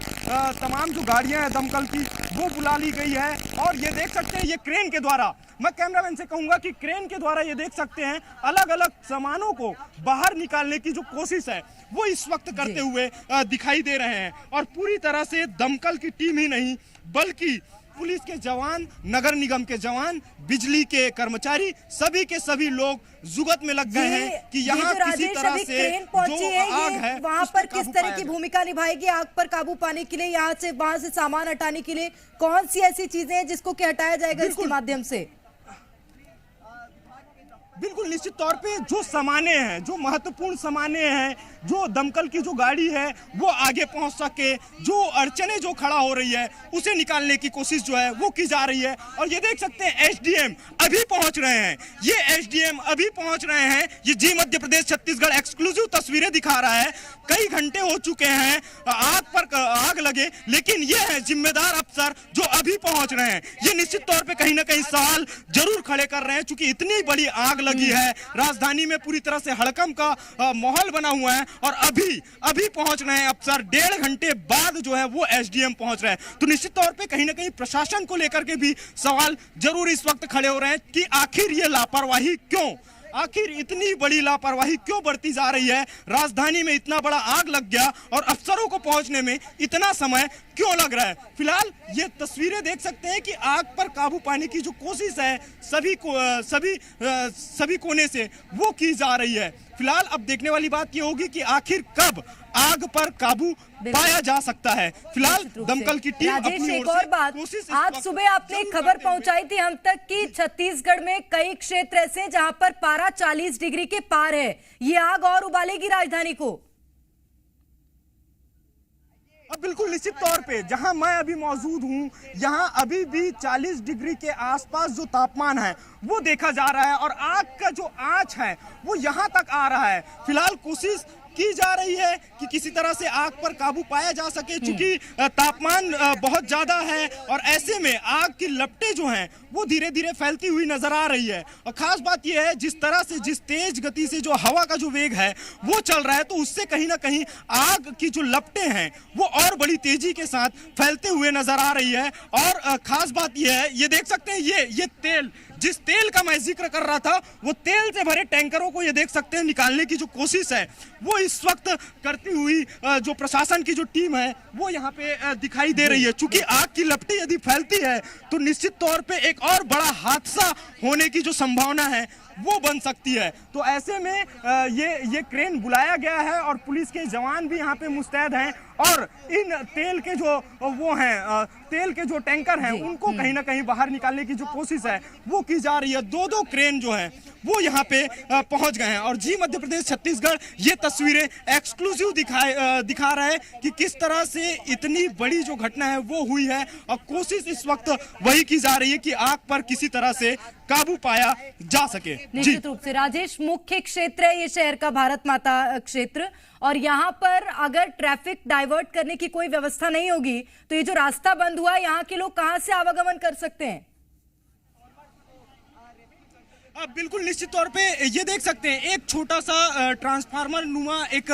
तमाम जो गाड़ियां हैं दमकल की वो बुला ली गई है, और ये देख सकते हैं ये क्रेन के द्वारा, मैं कैमरामैन से कहूंगा कि क्रेन के द्वारा ये देख सकते हैं अलग अलग सामानों को बाहर निकालने की जो कोशिश है वो इस वक्त करते हुए दिखाई दे रहे हैं। और पूरी तरह से दमकल की टीम ही नहीं बल्कि पुलिस के जवान, नगर निगम के जवान, बिजली के कर्मचारी, सभी के सभी लोग जुगत में लग गए हैं कि यहाँ किसी तरह से जो आग है वहां पर किस तरह की भूमिका निभाएगी आग पर काबू पाने के लिए, यहाँ से वहां से सामान हटाने के लिए कौन सी ऐसी चीजें हैं जिसको कि हटाया जाएगा इसके माध्यम से? बिल्कुल निश्चित तौर पे जो सामाने हैं, जो महत्वपूर्ण सामाने हैं, जो दमकल की जो गाड़ी है वो आगे पहुंच सके, जो अड़चने जो खड़ा हो रही है उसे निकालने की कोशिश जो है वो की जा रही है। और ये देख सकते हैं एसडीएम अभी पहुंच रहे हैं, ये एसडीएम अभी पहुंच रहे हैं। ये जी मध्य प्रदेश छत्तीसगढ़ एक्सक्लूसिव तस्वीरें दिखा रहा है। कई घंटे हो चुके हैं आग पर आग लगे, लेकिन ये है जिम्मेदार अफसर जो अभी पहुंच रहे हैं। ये निश्चित तौर पे कहीं ना कहीं सवाल जरूर खड़े कर रहे हैं, क्योंकि इतनी बड़ी आग लगी है, राजधानी में पूरी तरह से हड़कंप का माहौल बना हुआ है, और अभी पहुंच रहे हैं अफसर, 1.5 घंटे बाद जो है वो एसडीएम पहुंच रहे हैं। तो निश्चित तौर पे कहीं ना कहीं प्रशासन को लेकर के भी सवाल जरूर इस वक्त खड़े हो रहे हैं कि आखिर ये लापरवाही क्यों, आखिर इतनी बड़ी लापरवाही क्यों बढ़ती जा रही है। राजधानी में इतना बड़ा आग लग गया और अफसरों को पहुंचने में इतना समय क्यों लग रहा है। फिलहाल ये तस्वीरें देख सकते हैं कि आग पर काबू पाने की जो कोशिश है सभी कोने से वो की जा रही है। फिलहाल अब देखने वाली बात ये होगी कि आखिर कब आग पर काबू पाया जा सकता है। फिलहाल दमकल की टीम अपनी एक और बात, आज सुबह आपने एक खबर पहुंचाई थी हम तक कि छत्तीसगढ़ में कई क्षेत्र ऐसे हैं जहां पर पारा 40 डिग्री के पार है। ये आग और उबालेगी राजधानी को। अब बिल्कुल निश्चित तौर पे जहां मैं अभी मौजूद हूं, यहां अभी भी 40 डिग्री के आसपास जो तापमान है वो देखा जा रहा है, और आग का जो आंच है वो यहां तक आ रहा है। फिलहाल कोशिश की जा रही है कि किसी तरह से आग पर काबू पाया जा सके, क्योंकि तापमान बहुत ज्यादा है, और ऐसे में आग की लपटें जो हैं वो धीरे धीरे फैलती हुई नजर आ रही है। और खास बात यह है जिस तरह से, जिस तेज गति से जो हवा का जो वेग है वो चल रहा है, तो उससे कहीं ना कहीं आग की जो लपटें हैं वो और बड़ी तेजी के साथ फैलते हुए नजर आ रही है। और खास बात यह है, ये देख सकते हैं ये तेल, जिस तेल का मैं जिक्र कर रहा था, वो तेल से भरे टैंकरों को ये देख सकते हैं निकालने की जो कोशिश है वो इस वक्त करती हुई जो प्रशासन की जो टीम है वो यहाँ पे दिखाई दे रही है। चूंकि आग की लपटें यदि फैलती है तो निश्चित तौर पे एक और बड़ा हादसा होने की जो संभावना है वो बन सकती है। तो ऐसे में ये क्रेन बुलाया गया है और पुलिस के जवान भी यहाँ पे मुस्तैद हैं, और इन तेल के जो वो हैं, तेल के जो टैंकर हैं उनको कहीं ना कहीं बाहर निकालने की जो कोशिश है वो की जा रही है। दो क्रेन जो हैं वो यहाँ पे पहुंच गए हैं। और जी मध्य प्रदेश छत्तीसगढ़ ये तस्वीरें एक्सक्लूसिव दिखा रहा है कि किस तरह से इतनी बड़ी जो घटना है वो हुई है, और कोशिश इस वक्त वही की जा रही है कि आग पर किसी तरह से काबू पाया जा सके। निश्चित रूप से राजेश, मुख्य क्षेत्र है ये शहर का, भारत माता क्षेत्र, और यहाँ पर अगर ट्रैफिक डाइवर्ट करने की कोई व्यवस्था नहीं होगी तो ये जो रास्ता बंद हुआ, यहाँ के लोग कहां से आवागमन कर सकते हैं? बिल्कुल निश्चित तौर पे ये देख सकते हैं एक छोटा सा ट्रांसफार्मर नुमा एक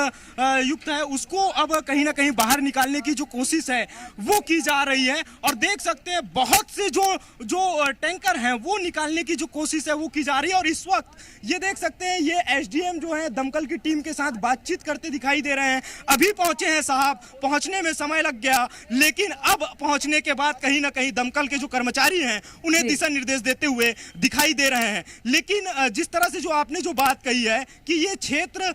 युक्त है, उसको अब कहीं ना कहीं बाहर निकालने की जो कोशिश है वो की जा रही है। और देख सकते हैं बहुत से जो टैंकर हैं वो निकालने की जो कोशिश है वो की जा रही है। और इस वक्त ये देख सकते हैं ये एसडीएम जो है दमकल की टीम के साथ बातचीत करते दिखाई दे रहे हैं। अभी पहुंचे हैं साहब, पहुंचने में समय लग गया, लेकिन अब पहुंचने के बाद कहीं ना कहीं दमकल के जो कर्मचारी हैं उन्हें दिशा निर्देश देते हुए दिखाई दे रहे हैं। लेकिन जिस तरह से जो आपने जो बात कही है कि ये क्षेत्र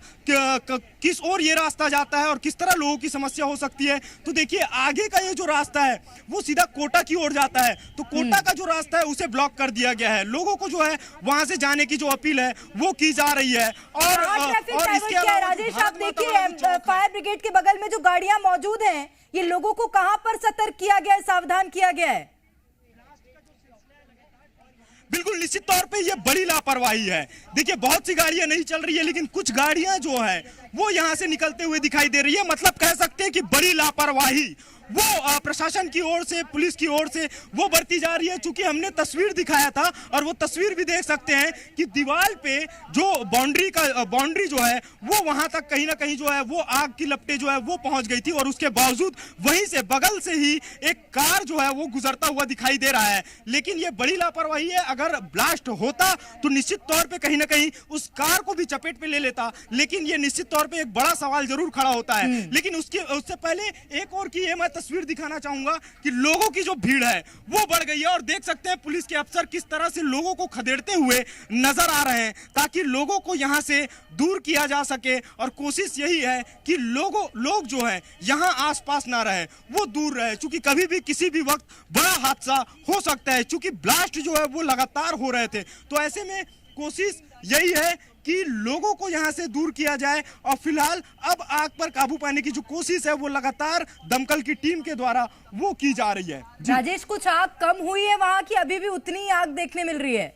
किस ओर ये रास्ता जाता है और किस तरह लोगों की समस्या हो सकती है, तो देखिए आगे का ये जो रास्ता है वो सीधा कोटा की ओर जाता है, तो कोटा का जो रास्ता है उसे ब्लॉक कर दिया गया है। लोगों को जो है वहां से जाने की जो अपील है वो की जा रही है। और इसके अलावा राजेश, आप देखिए फायर ब्रिगेड के बगल में जो गाड़ियां मौजूद हैं, ये लोगों को कहां पर सतर्क किया गया है, सावधान किया गया है? बिल्कुल निश्चित तौर पे ये बड़ी लापरवाही है। देखिए बहुत सी गाड़ियां नहीं चल रही है, लेकिन कुछ गाड़ियां जो है वो यहां से निकलते हुए दिखाई दे रही है। मतलब कह सकते हैं कि बड़ी लापरवाही वो प्रशासन की ओर से, पुलिस की ओर से वो बरती जा रही है। चूंकि हमने तस्वीर दिखाया था और वो तस्वीर भी देख सकते हैं कि दीवार पे जो बाउंड्री जो है वो वहां तक कहीं ना कहीं जो है वो आग की लपटें जो है वो पहुंच गई थी, और उसके बावजूद वहीं से बगल से ही एक कार जो है वो गुजरता हुआ दिखाई दे रहा है। लेकिन ये बड़ी लापरवाही है। अगर ब्लास्ट होता तो निश्चित तौर पे कहीं ना कहीं उस कार को भी चपेट पे ले लेता, लेकिन ये निश्चित तौर पे एक बड़ा सवाल जरूर खड़ा होता है। लेकिन उससे पहले एक और की मैं तस्वीर दिखाना चाहूंगा कि लोगों की जो भीड़ है वो बढ़ गई है, और देख सकते हैं पुलिस के अफसर किस तरह से लोगों को खदेड़ते हुए नजर आ रहे हैं ताकि लोगों को यहां से दूर किया जा सके। और कोशिश यही है कि लोग जो है यहां आसपास ना रहे, वो दूर रहे, क्योंकि कभी भी किसी भी वक्त बड़ा हादसा हो सकता है। क्योंकि ब्लास्ट जो है वो लगातार हो रहे थे, तो ऐसे में कोशिश यही है कि लोगों को यहां से दूर किया जाए। और फिलहाल अब आग पर काबू पाने की जो कोशिश है वो लगातार दमकल की टीम के द्वारा वो की जा रही है। राजेश, कुछ आग कम हुई है वहां की अभी भी उतनी ही आग देखने मिल रही है?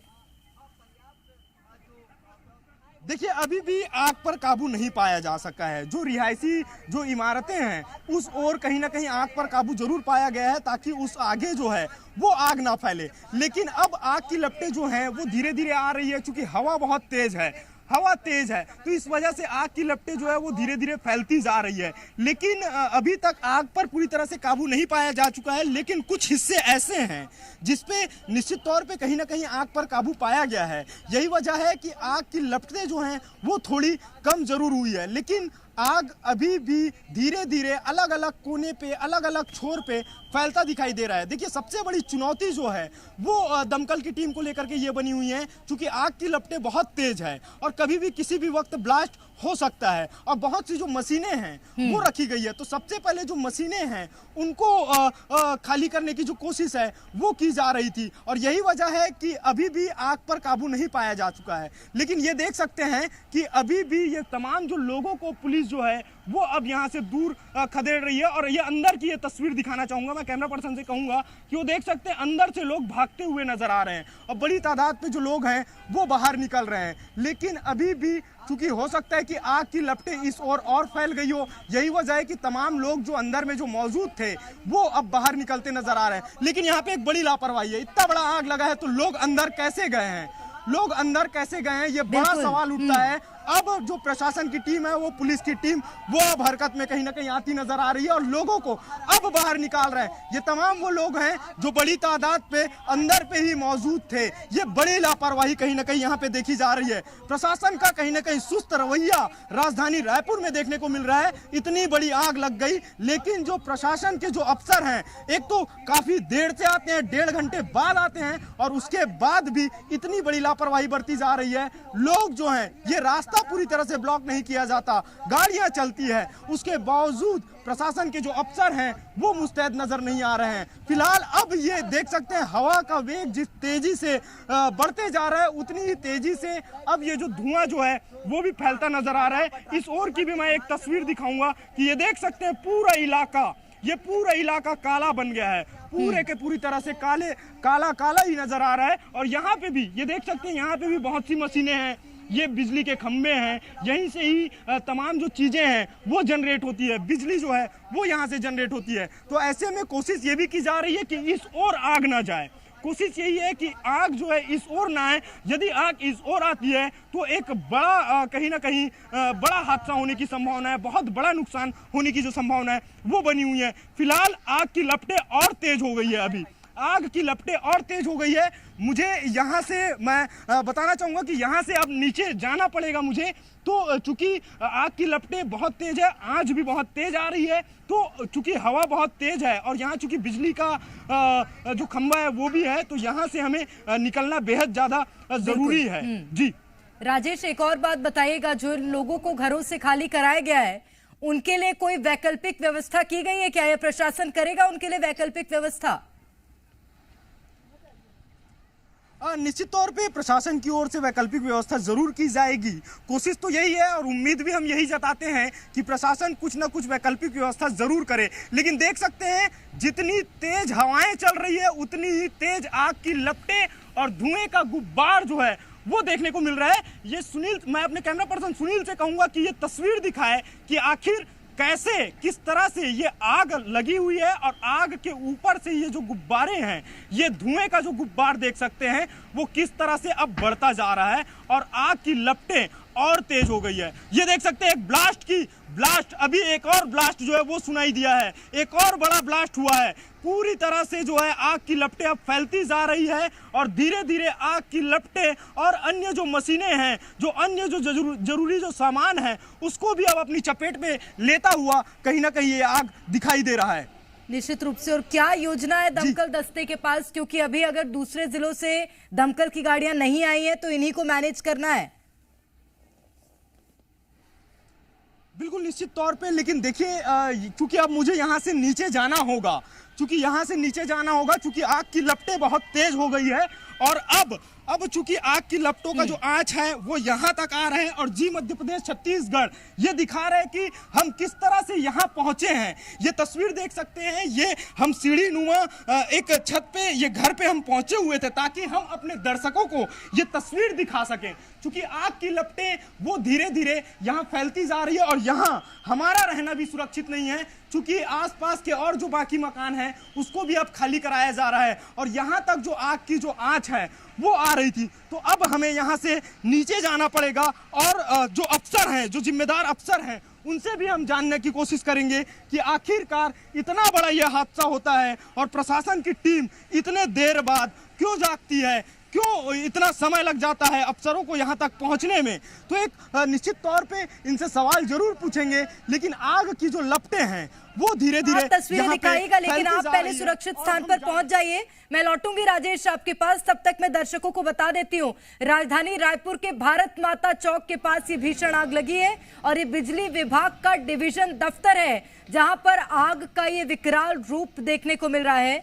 देखिए अभी भी आग पर काबू नहीं पाया जा सका है। जो रिहायशी जो इमारतें हैं उस ओर कहीं ना कहीं आग पर काबू जरूर पाया गया है ताकि उस आगे जो है वो आग ना फैले। लेकिन अब आग की लपटें जो हैं वो धीरे धीरे आ रही है, क्योंकि हवा बहुत तेज है, हवा तेज है, तो इस वजह से आग की लपटें जो है वो धीरे धीरे फैलती जा रही है। लेकिन अभी तक आग पर पूरी तरह से काबू नहीं पाया जा चुका है। लेकिन कुछ हिस्से ऐसे हैं जिसपे निश्चित तौर पे कहीं ना कहीं आग पर काबू पाया गया है। यही वजह है कि आग की लपटें जो हैं वो थोड़ी कम जरूर हुई है, लेकिन आग अभी भी धीरे धीरे अलग अलग कोने पे, अलग अलग छोर पे फैलता दिखाई दे रहा है। देखिए सबसे बड़ी चुनौती जो है वो दमकल की टीम को लेकर के ये बनी हुई है, क्योंकि आग की लपटें बहुत तेज है और कभी भी किसी भी वक्त ब्लास्ट हो सकता है। और बहुत सी जो मशीनें हैं वो रखी गई है, तो सबसे पहले जो मशीनें हैं उनको खाली करने की जो कोशिश है वो की जा रही थी, और यही वजह है कि अभी भी आग पर काबू नहीं पाया जा चुका है। लेकिन ये देख सकते हैं कि अभी भी ये तमाम जो लोगों को पुलिस जो है वो अब यहाँ से दूर खदेड़ रही है। और ये अंदर की ये तस्वीर दिखाना चाहूंगा, मैं कैमरा पर्सन से कहूंगा कि वो देख सकते हैं अंदर से लोग भागते हुए नजर आ रहे हैं और बड़ी तादाद पे जो लोग हैं वो बाहर निकल रहे हैं। लेकिन अभी भी क्योंकि हो सकता है कि आग की लपटें इस ओर और फैल गई हो, यही वजह है कि तमाम लोग जो अंदर में जो मौजूद थे वो अब बाहर निकलते नजर आ रहे हैं। लेकिन यहाँ पे एक बड़ी लापरवाही है, इतना बड़ा आग लगा है तो लोग अंदर कैसे गए हैं, लोग अंदर कैसे गए हैं, ये बड़ा सवाल उठता है। अब जो प्रशासन की टीम है, वो पुलिस की टीम, वो अब हरकत में कहीं ना कहीं आती नजर आ रही है और लोगों को अब बाहर निकाल रहे हैं। ये तमाम वो लोग हैं जो बड़ी तादाद पे अंदर पे ही मौजूद थे। ये बड़ी लापरवाही कहीं ना कहीं यहाँ पे देखी जा रही है। प्रशासन का कहीं ना कहीं सुस्त रवैया राजधानी रायपुर में देखने को मिल रहा है। इतनी बड़ी आग लग गई, लेकिन जो प्रशासन के जो अफसर हैं, एक तो काफी देर से आते हैं, 1.5 घंटे बाद आते हैं, और उसके बाद भी इतनी बड़ी लापरवाही बरती जा रही है। लोग जो हैं, ये रास्ता पूरी तरह से ब्लॉक नहीं किया जाता, गाड़ियां चलती है, उसके बावजूद प्रशासन के जो अफसर हैं वो मुस्तैद नजर नहीं आ रहे हैं। फिलहाल अब ये देख सकते हैं हवा का वेग जिस तेजी से बढ़ते जा रहा है, उतनी ही तेजी से अब ये जो धुआं जो है वो भी फैलता नजर आ रहा है। इस ओर की भी मैं एक तस्वीर दिखाऊंगा कि ये देख सकते हैं पूरा इलाका काला बन गया है, पूरे के पूरी तरह से काला ही नजर आ रहा है। और यहाँ पे भी ये देख सकते हैं, यहाँ पे भी बहुत सी मशीनें हैं, ये बिजली के खंभे हैं, यहीं से ही तमाम जो चीजें हैं वो जनरेट होती है, बिजली जो है वो यहाँ से जनरेट होती है। तो ऐसे में कोशिश ये भी की जा रही है कि इस ओर आग ना जाए, कोशिश यही है कि आग जो है इस ओर ना आए। यदि आग इस ओर आती है तो एक बड़ा कहीं ना कहीं बड़ा हादसा होने की संभावना है, बहुत बड़ा नुकसान होने की जो संभावना है वो बनी हुई है। फिलहाल आग की लपटें और तेज हो गई है, अभी आग की लपटें और तेज हो गई है। मुझे यहाँ से मैं बताना चाहूंगा कि यहाँ से अब नीचे जाना पड़ेगा मुझे, तो चूंकि आग की लपटें बहुत तेज है, आंच भी बहुत तेज आ रही है, तो चूंकि हवा बहुत तेज है और यहाँ चूंकि बिजली का जो खंभा है वो भी है, तो यहाँ से हमें निकलना बेहद ज्यादा जरूरी है। जी राजेश, एक और बात बताइएगा, जो लोगों को घरों से खाली कराया गया है उनके लिए कोई वैकल्पिक व्यवस्था की गई है क्या? यह प्रशासन करेगा उनके लिए वैकल्पिक व्यवस्था? निश्चित तौर पे प्रशासन की ओर से वैकल्पिक व्यवस्था जरूर की जाएगी। कोशिश तो यही है और उम्मीद भी हम यही जताते हैं कि प्रशासन कुछ ना कुछ वैकल्पिक व्यवस्था जरूर करे। लेकिन देख सकते हैं जितनी तेज हवाएं चल रही है उतनी ही तेज आग की लपटें और धुएं का गुब्बार जो है वो देखने को मिल रहा है। ये सुनील, मैं अपने कैमरा पर्सन सुनील से कहूंगा कि ये तस्वीर दिखाए कि आखिर कैसे किस तरह से ये आग लगी हुई है और आग के ऊपर से ये जो गुब्बारे हैं, ये धुएं का जो गुब्बार देख सकते हैं वो किस तरह से अब बढ़ता जा रहा है और आग की लपटें और तेज हो गई है। ये देख सकते हैं एक ब्लास्ट अभी एक और ब्लास्ट जो है वो सुनाई दिया है, एक और बड़ा ब्लास्ट हुआ है। पूरी तरह से जो है आग की लपटें अब फैलती जा रही है और धीरे धीरे आग की लपटें और अन्य जो मशीनें हैं, जो अन्य जो जरूरी जो सामान है उसको भी अब अपनी चपेट में लेता हुआ कहीं ना कहीं ये आग दिखाई दे रहा है। निश्चित रूप से। और क्या योजना है दमकल दस्ते के पास, क्योंकि अभी अगर दूसरे जिलों से दमकल की गाड़ियां नहीं आई हैं तो इन्हीं को मैनेज करना है। बिल्कुल निश्चित तौर पे, लेकिन देखिए क्योंकि अब मुझे यहाँ से नीचे जाना होगा, क्योंकि आग की लपटें बहुत तेज हो गई है और अब चूंकि आग की लपटों का जो आंच है वो यहाँ तक आ रहे हैं और जी मध्य प्रदेश छत्तीसगढ़ ये दिखा रहे हैं कि हम किस तरह से यहाँ पहुंचे हैं। ये तस्वीर देख सकते हैं, ये हम सीढ़ी नुमा एक छत पे, ये घर पे हम पहुंचे हुए थे ताकि हम अपने दर्शकों को ये तस्वीर दिखा सकें। चूंकि आग की लपटें वो धीरे धीरे यहाँ फैलती जा रही है और यहाँ हमारा रहना भी सुरक्षित नहीं है, चूंकि आसपास के और जो बाकी मकान हैं उसको भी अब खाली कराया जा रहा है और यहाँ तक जो आग की जो आंच है वो आ रही थी। तो अब हमें यहाँ से नीचे जाना पड़ेगा और जो अफसर हैं, जो जिम्मेदार अफसर हैं, उनसे भी हम जानने की कोशिश करेंगे कि आखिरकार इतना बड़ा यह हादसा होता है और प्रशासन की टीम इतने देर बाद क्यों जागती है, क्यों इतना समय लग जाता है अफसरों को यहाँ तक पहुँचने में। तो एक निश्चित तौर पे इनसे सवाल जरूर पूछेंगे, लेकिन आग की जो लपटें हैं वो धीरे धीरे तस्वीरें दिखाएगा, लेकिन आप पहले सुरक्षित स्थान पर पहुंच जाइए। मैं लौटूंगी राजेश आपके पास, तब तक मैं दर्शकों को बता देती हूँ राजधानी रायपुर के भारत माता चौक के पास ये भीषण आग लगी है और ये बिजली विभाग का डिवीजन दफ्तर है जहां पर आग का ये विकराल रूप देखने को मिल रहा है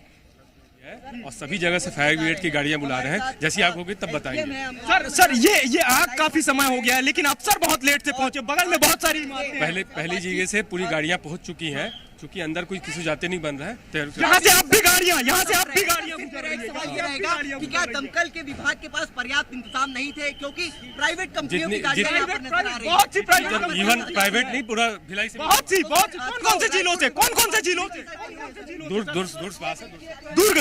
और सभी जगह से फायर ब्रिगेड की गाड़ियां बुला रहे हैं। जैसी आग होगी तब बताएंगे। सर ये आग काफी समय हो गया है लेकिन अफसर बहुत लेट से पहुंचे, बगल में बहुत सारी पहली जगह से पूरी गाड़ियां पहुंच चुकी हैं, क्योंकि अंदर कोई किसी जाते नहीं बन रहा है। यहाँ से अब भी गाड़ियां कि क्या दमकल के विभाग के पास पर्याप्त इंतजाम नहीं थे, क्योंकि प्राइवेट कंपनियों की गाड़ियां यहाँ पर नजर आ रही हैं। बहुत सी प्राइवेट, इवन प्राइवेट नहीं, पूरा भिलाई से बहुत सी कौन से जिलों से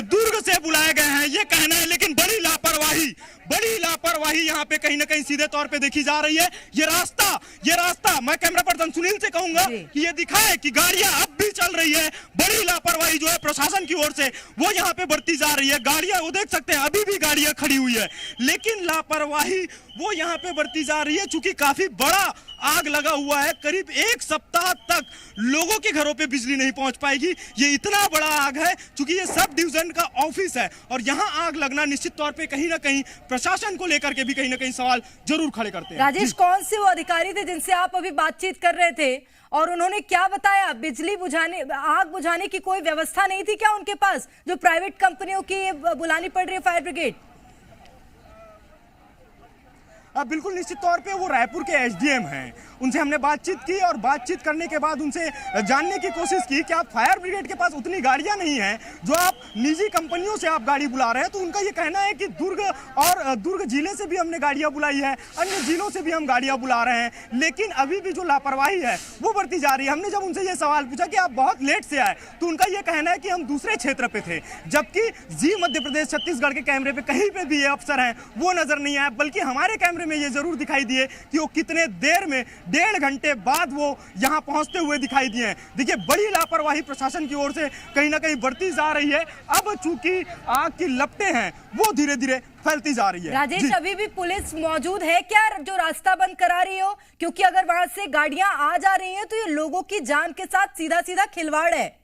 दुर्ग से बुलाए गए हैं ये कहना है, लेकिन बड़ी लापरवाही यहाँ पे कहीं ना कहीं सीधे तौर पे देखी जा रही है। ये रास्ता मैं कैमरा पर्सन सुनील से कहूंगा कि ये दिखाए कि गाड़ियां अब भी चल रही है। बड़ी लापरवाही जो है प्रशासन की ओर से वो यहाँ पे बढ़ती जा रही है। गाड़ियां वो देख सकते हैं अभी भी गाड़ियां खड़ी हुई है, लेकिन लापरवाही वो यहाँ पे बढ़ती जा रही है। चूंकि काफी बड़ा आग लगा हुआ है, करीब एक सप्ताह तक लोगों के घरों पे बिजली नहीं पहुंच पाएगी। ये इतना बड़ा आग है, चूंकि ये सब डिवीजन का ऑफिस है और यहाँ आग लगना निश्चित तौर पे कहीं ना कहीं प्रशासन को लेकर के भी कहीं ना कहीं सवाल जरूर खड़े करते हैं। राजेश, कौन से वो अधिकारी थे जिनसे आप अभी बातचीत कर रहे थे और उन्होंने क्या बताया? आग बुझाने की कोई व्यवस्था नहीं थी क्या उनके पास, जो प्राइवेट कंपनियों की बुलानी पड़ रही है फायर ब्रिगेड? बिल्कुल निश्चित तौर पे वो रायपुर के एसडीएम हैं, उनसे हमने बातचीत की और बातचीत करने के बाद उनसे जानने की कोशिश की कि आप फायर ब्रिगेड के पास उतनी गाड़ियां नहीं हैं जो आप निजी कंपनियों से आप गाड़ी बुला रहे हैं। तो उनका ये कहना है कि दुर्ग जिले से भी हमने गाड़ियां बुलाई है, अन्य जिलों से भी हम गाड़ियां बुला रहे हैं, लेकिन अभी भी जो लापरवाही है वो बढ़ती जा रही है। हमने जब उनसे ये सवाल पूछा कि आप बहुत लेट से आए, तो उनका ये कहना है कि हम दूसरे क्षेत्र पे थे, जबकि जी मध्य प्रदेश छत्तीसगढ़ के कैमरे पे कहीं पे भी ये अफसर हैं वो नजर नहीं आए, बल्कि हमारे कैमरे में ये जरूर दिखाई दिए कि वो कितने देर में 1.5 घंटे बाद वो यहां पहुंचते हुए दिखाई दिए हैं। देखिए बड़ी लापरवाही प्रशासन की ओर से कहीं ना कहीं बढ़ती जा रही है। अब चूंकि आग की लपटें हैं वो धीरे धीरे फैलती जा रही है। राजेश, अभी भी पुलिस मौजूद है क्या जो रास्ता बंद करा रही हो? क्योंकि अगर वहां से गाड़ियां आ जा रही हैं तो ये लोगों की जान के साथ सीधा सीधा खिलवाड़ है।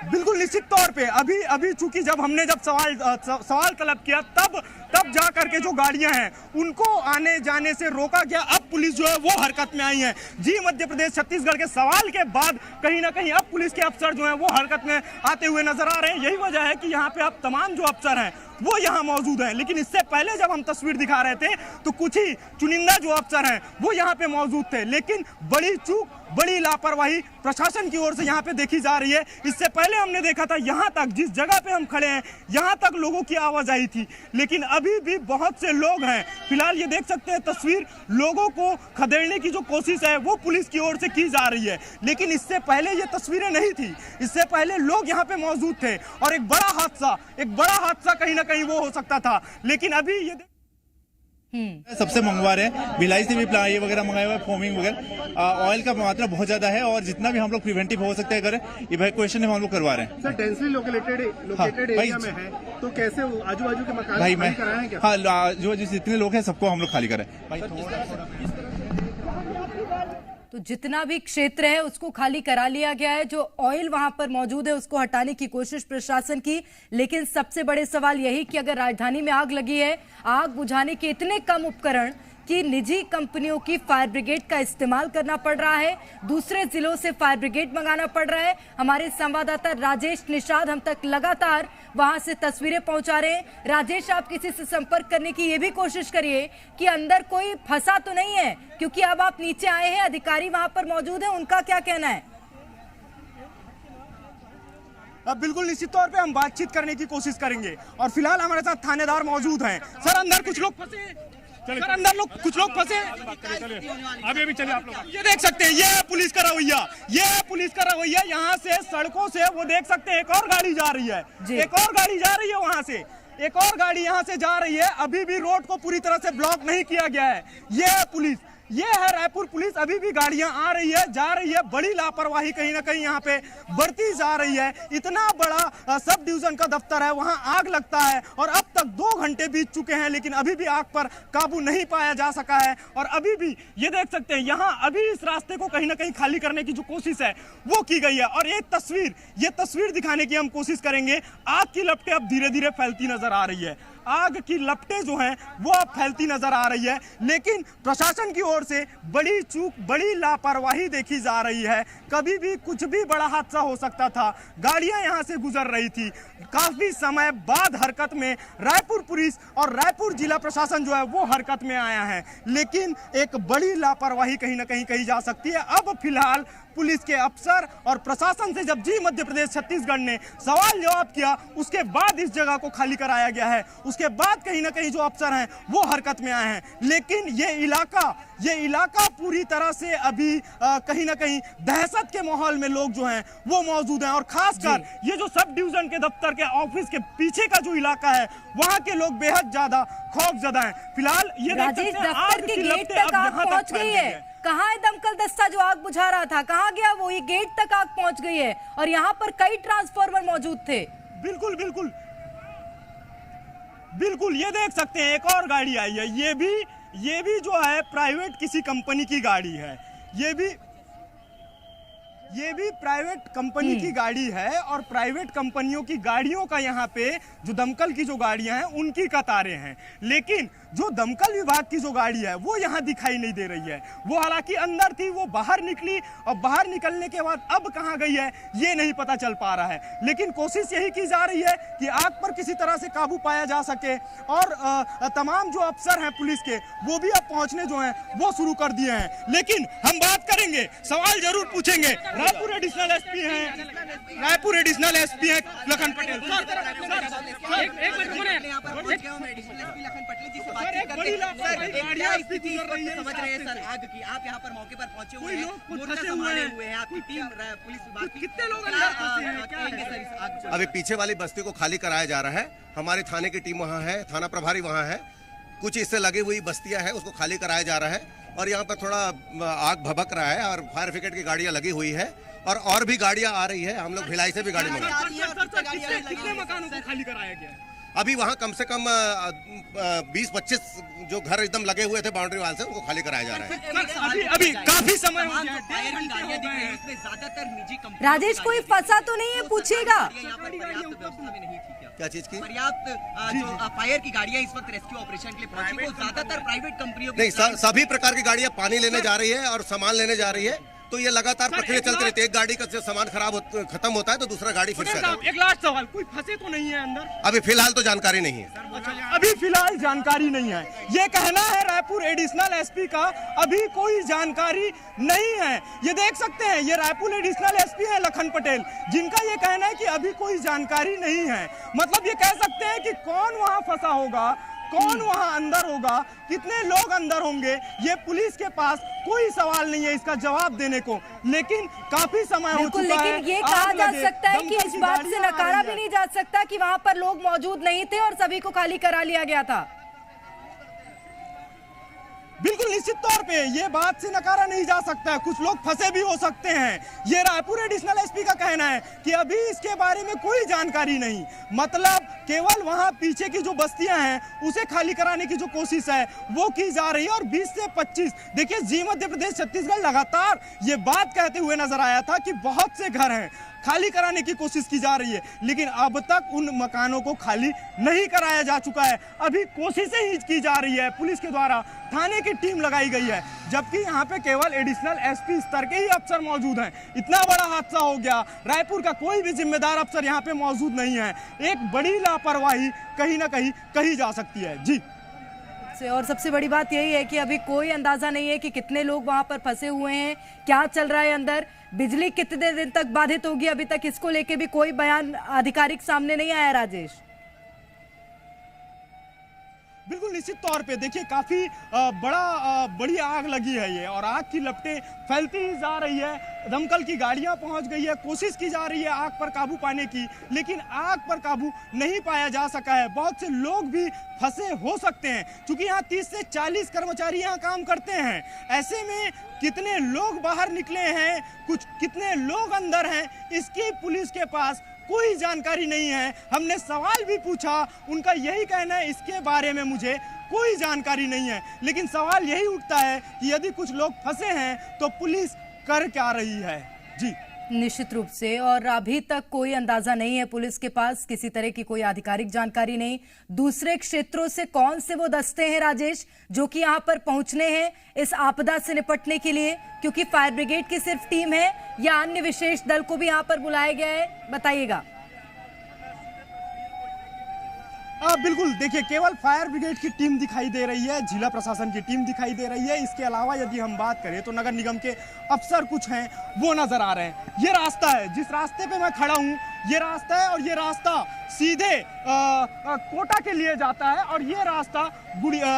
बिल्कुल निश्चित तौर पे अभी चूंकि जब हमने सवाल तलब किया तब तब जा करके जो गाड़ियां हैं उनको आने जाने से रोका गया। अब पुलिस जो है वो हरकत में आई है। जी मध्य प्रदेश छत्तीसगढ़ के सवाल के बाद कहीं ना कहीं अब पुलिस के अफसर जो हैं वो हरकत में आते हुए नजर आ रहे हैं। यही वजह है कि यहाँ पे अब तमाम जो अफसर हैं वो यहाँ मौजूद हैं। लेकिन इससे पहले जब हम तस्वीर दिखा रहे थे तो कुछ ही चुनिंदा जो अफसर हैं वो यहाँ पे मौजूद थे, लेकिन बड़ी चूक, बड़ी लापरवाही प्रशासन की ओर से यहाँ पे देखी जा रही है। इससे पहले हमने देखा था यहाँ तक, जिस जगह पे हम खड़े हैं यहाँ तक लोगों की आवाजाही थी, लेकिन अभी भी बहुत से लोग हैं। फिलहाल ये देख सकते हैं तस्वीर, लोगों को खदेड़ने की जो कोशिश है वो पुलिस की ओर से की जा रही है। लेकिन इससे पहले ये तस्वीरें नहीं थी, इससे पहले लोग यहाँ पे मौजूद थे और एक बड़ा हादसा कहीं ना कहीं वो हो सकता था। लेकिन अभी ये सबसे मंगवा रहे हैं, भिलाई से भी ये वगैरह मंगाए हुए, फोमिंग वगैरह, ऑयल का मात्रा बहुत ज्यादा है और जितना भी हम लोग प्रिवेंटिव हो सकता है करें, इवैक्यूएशन हम लोग करवा रहे हैं। सर डेंसली लोकेटेड एरिया में है तो कैसे आजू बाजू के मकान भाई खाली कराएं क्या? हाँ, जो जितने लोग हैं सबको हम लोग खाली करें। तो जितना भी क्षेत्र है उसको खाली करा लिया गया है। जो ऑयल वहां पर मौजूद है उसको हटाने की कोशिश प्रशासन की, लेकिन सबसे बड़े सवाल यही कि अगर राजधानी में आग लगी है, आग बुझाने के इतने कम उपकरण कि निजी कंपनियों की फायर ब्रिगेड का इस्तेमाल करना पड़ रहा है, दूसरे जिलों से फायर ब्रिगेड मंगाना पड़ रहा है। हमारे संवाददाता राजेश निषाद हम तक लगातार वहां से तस्वीरें पहुंचा रहे हैं। राजेश, आप किसी से संपर्क करने की ये भी कोशिश करिए कि अंदर कोई फंसा तो नहीं है, क्योंकि अब आप नीचे आए हैं, अधिकारी वहां पर मौजूद है, उनका क्या कहना है? अब बिल्कुल निश्चित तौर पे हम बातचीत करने की कोशिश करेंगे और फिलहाल हमारे साथ थानेदार मौजूद हैं। सर, अंदर कुछ लोग फंसे, सर अंदर कुछ लोग फंसे, अभी चलिए आप लोग। ये देख सकते हैं, ये है पुलिस का रवैया, ये है पुलिस का रवैया। यहाँ से सड़कों से वो देख सकते हैं एक और गाड़ी जा रही है, एक और गाड़ी जा रही है, वहां से एक और गाड़ी यहाँ से जा रही है। अभी भी रोड को पूरी तरह से ब्लॉक नहीं किया गया है। ये है पुलिस, ये है रायपुर पुलिस। अभी भी गाड़ियां आ रही है, जा रही है। बड़ी लापरवाही कहीं ना कहीं यहाँ पे बढ़ती जा रही है। इतना बड़ा सब डिवीजन का दफ्तर है, वहां आग लगता है और अब तक 2 घंटे बीत चुके हैं, लेकिन अभी भी आग पर काबू नहीं पाया जा सका है। और अभी भी ये देख सकते हैं, यहाँ अभी इस रास्ते को कहीं ना कहीं खाली करने की जो कोशिश है वो की गई है। और ये तस्वीर दिखाने की हम कोशिश करेंगे। आग की लपटें अब धीरे धीरे फैलती नजर आ रही है, आग की लपटें जो हैं वो अब फैलती नजर आ रही है, लेकिन प्रशासन की ओर से बड़ी चूक, बड़ी लापरवाही देखी जा रही है। कभी भी कुछ भी बड़ा हादसा हो सकता था। गाड़ियां यहां से गुजर रही थी, काफी समय बाद हरकत में रायपुर पुलिस और रायपुर जिला प्रशासन जो है वो हरकत में आया है, लेकिन एक बड़ी लापरवाही कहीं ना कहीं कही जा सकती है। अब फिलहाल पुलिस के अफसर और प्रशासन से जब जी मध्य प्रदेश छत्तीसगढ़ ने सवाल जवाब किया, उसके बाद इस जगह को खाली कराया गया है। उसके बाद कहीं ना कहीं जो अफसर हैं वो हरकत में आए हैं, लेकिन ये इलाका पूरी तरह से अभी कहीं ना कहीं दहशत के माहौल में लोग जो हैं वो मौजूद हैं। और खासकर ये जो सब डिवीजन के दफ्तर के ऑफिस के पीछे का जो इलाका है वहां के लोग बेहद ज्यादा खौफजदा हैं। फिलहाल ये दफ्तर के गेट तक आग पहुंच गई है। कहाँ है दमकल दस्ता जो आग बुझा रहा था? कहाँ गया वो? ये गेट तक आग पहुंच गई है और यहाँ पर कई ट्रांसफार्मर मौजूद थे। बिल्कुल बिल्कुल बिल्कुल, ये देख सकते हैं एक और गाड़ी आई है। ये भी जो है प्राइवेट किसी कंपनी की गाड़ी है। ये भी प्राइवेट कंपनी की गाड़ी है और प्राइवेट कंपनियों की गाड़ियों का यहाँ पे जो दमकल की जो गाड़ियां हैं उनकी कतारें हैं, लेकिन जो दमकल विभाग की जो गाड़ी है वो यहाँ दिखाई नहीं दे रही है। वो हालांकि अंदर थी, वो बाहर निकली और बाहर निकलने के बाद अब कहाँ गई है ये नहीं पता चल पा रहा है। लेकिन कोशिश यही की जा रही है कि आग पर किसी तरह से काबू पाया जा सके और तमाम जो अफसर हैं पुलिस के वो भी अब पहुंचने जो हैं वो शुरू कर दिए हैं। लेकिन हम बात करेंगे, सवाल जरूर पूछेंगे। रायपुर एडिशनल एसपी हैं लखन पटेल। समझ रहे हैं सर आग की, आप यहाँ पर मौके पर पहुंचे हुए हैं, मोर्चा संभाले हुए हैं, आपकी टीम पुलिस विभाग की, कितने लोग अंदर? अभी पीछे वाली बस्ती को खाली कराया जा रहा है। हमारे थाने की टीम वहाँ है, थाना प्रभारी वहाँ है, कुछ इससे लगी हुई बस्तियां हैं उसको खाली कराया जा रहा है। और यहाँ पर थोड़ा आग भभक रहा है और फायर ब्रिगेड की गाड़ियां लगी हुई है और भी गाड़ियां आ रही है। हम लोग भिलाई से भी गाड़ी मंगा। कितने मकानों को खाली कराया गया है? अभी वहाँ कम से कम 20-25 जो घर एकदम लगे हुए थे बाउंड्री वाल से, उनको खाली कराया जा रहा है। अभी काफी समय हो गया, फायर की गाड़ियां दिख रही हैं, इसमें ज्यादातर निजी कंपनी। राजेश, कोई फंसा तो नहीं है, पूछिएगा। यहाँ पर पर्याप्त व्यवस्था में नहीं थी क्या चीज की? पर्याप्त जो फायर की गाड़ियां इस वक्त रेस्क्यू ऑपरेशन के लिए पहुंची, वो ज्यादातर प्राइवेट कंपनियों की नहीं, सभी प्रकार की गाड़ियां पानी लेने जा रही है और सामान लेने जा रही है, तो ये लगातार प्रक्रिया चलती रहती है। एक गाड़ी का सामान खत्म होता है तो दूसरा गाड़ी फिर से आता है। एक लास्ट सवाल, कोई फंसे तो नहीं है अंदर? अभी फिलहाल तो जानकारी नहीं है। अभी फिलहाल जानकारी नहीं है, ये कहना है रायपुर एडिशनल एसपी का। अभी कोई जानकारी नहीं है। ये देख सकते हैं, ये रायपुर एडिशनल एसपी है लखन पटेल, जिनका ये कहना है कि अभी कोई जानकारी नहीं है। मतलब ये कह सकते हैं कि कौन वहां फंसा होगा, कौन वहां अंदर होगा, कितने लोग अंदर होंगे, ये पुलिस के पास कोई सवाल नहीं है इसका जवाब देने को। लेकिन काफी समय हो चुका है। लेकिन ये कहा जा सकता है कि इस बात से नकारा भी नहीं जा सकता कि वहां पर लोग मौजूद नहीं थे और सभी को खाली करा लिया गया था। बिल्कुल निश्चित तौर पे ये बात से नकारा नहीं जा सकता है, कुछ लोग फंसे भी हो सकते हैं। ये रायपुर एडिशनल एसपी का कहना है कि अभी इसके बारे में कोई जानकारी नहीं। मतलब केवल वहां पीछे की जो बस्तियां हैं उसे खाली कराने की जो कोशिश है वो की जा रही है। और 20 से 25 देखिए, जी मध्य प्रदेश छत्तीसगढ़ लगातार ये बात कहते हुए नजर आया था कि बहुत से घर हैं, खाली कराने की कोशिश की जा रही है, लेकिन अब तक उन मकानों को खाली नहीं कराया जा चुका है। अभी कोशिशें ही की जा रही है पुलिस के द्वारा, थाने की टीम लगाई गई है, जबकि यहाँ पे केवल एडिशनल एसपी स्तर के ही अफसर मौजूद हैं। इतना बड़ा हादसा हो गया, रायपुर का कोई भी जिम्मेदार अफसर यहाँ पे मौजूद नहीं है। एक बड़ी लापरवाही कहीं ना कहीं कही जा सकती है। जी, और सबसे बड़ी बात यही है कि अभी कोई अंदाजा नहीं है कि कितने लोग वहां पर फंसे हुए हैं, क्या चल रहा है अंदर, बिजली कितने दिन तक बाधित होगी, अभी तक इसको लेके भी कोई बयान आधिकारिक सामने नहीं आया। राजेश, बिल्कुल निश्चित तौर पे देखिए, काफी बड़ी आग लगी है ये, और आग की लपटें फैलती ही जा रही है। दमकल की गाड़ियां पहुंच गई है, कोशिश की जा रही है आग पर काबू पाने की, लेकिन आग पर काबू नहीं पाया जा सका है। बहुत से लोग भी फंसे हो सकते हैं, क्योंकि यहाँ 30 से 40 कर्मचारी यहाँ काम करते हैं। ऐसे में कितने लोग बाहर निकले हैं, कितने लोग अंदर हैं, इसकी पुलिस के पास कोई जानकारी नहीं है। हमने सवाल भी पूछा, उनका यही कहना है इसके बारे में मुझे कोई जानकारी नहीं है। लेकिन सवाल यही उठता है कि यदि कुछ लोग फंसे हैं तो पुलिस कर क्या रही है। जी, निश्चित रूप से, और अभी तक कोई अंदाजा नहीं है पुलिस के पास, किसी तरह की कोई आधिकारिक जानकारी नहीं। दूसरे क्षेत्रों से कौन से वो दस्ते हैं राजेश जो कि यहाँ पर पहुंचने हैं इस आपदा से निपटने के लिए, क्योंकि फायर ब्रिगेड की सिर्फ टीम है या अन्य विशेष दल को भी यहाँ पर बुलाया गया है, बताइएगा। बिल्कुल, देखिए, केवल फायर ब्रिगेड की टीम दिखाई दे रही है, जिला प्रशासन की टीम दिखाई दे रही है। इसके अलावा यदि हम बात करें तो नगर निगम के अफसर कुछ हैं वो नजर आ रहे हैं। ये रास्ता है, जिस रास्ते पे मैं खड़ा हूँ, ये रास्ता है, और ये रास्ता सीधे कोटा के लिए जाता है, और ये रास्ता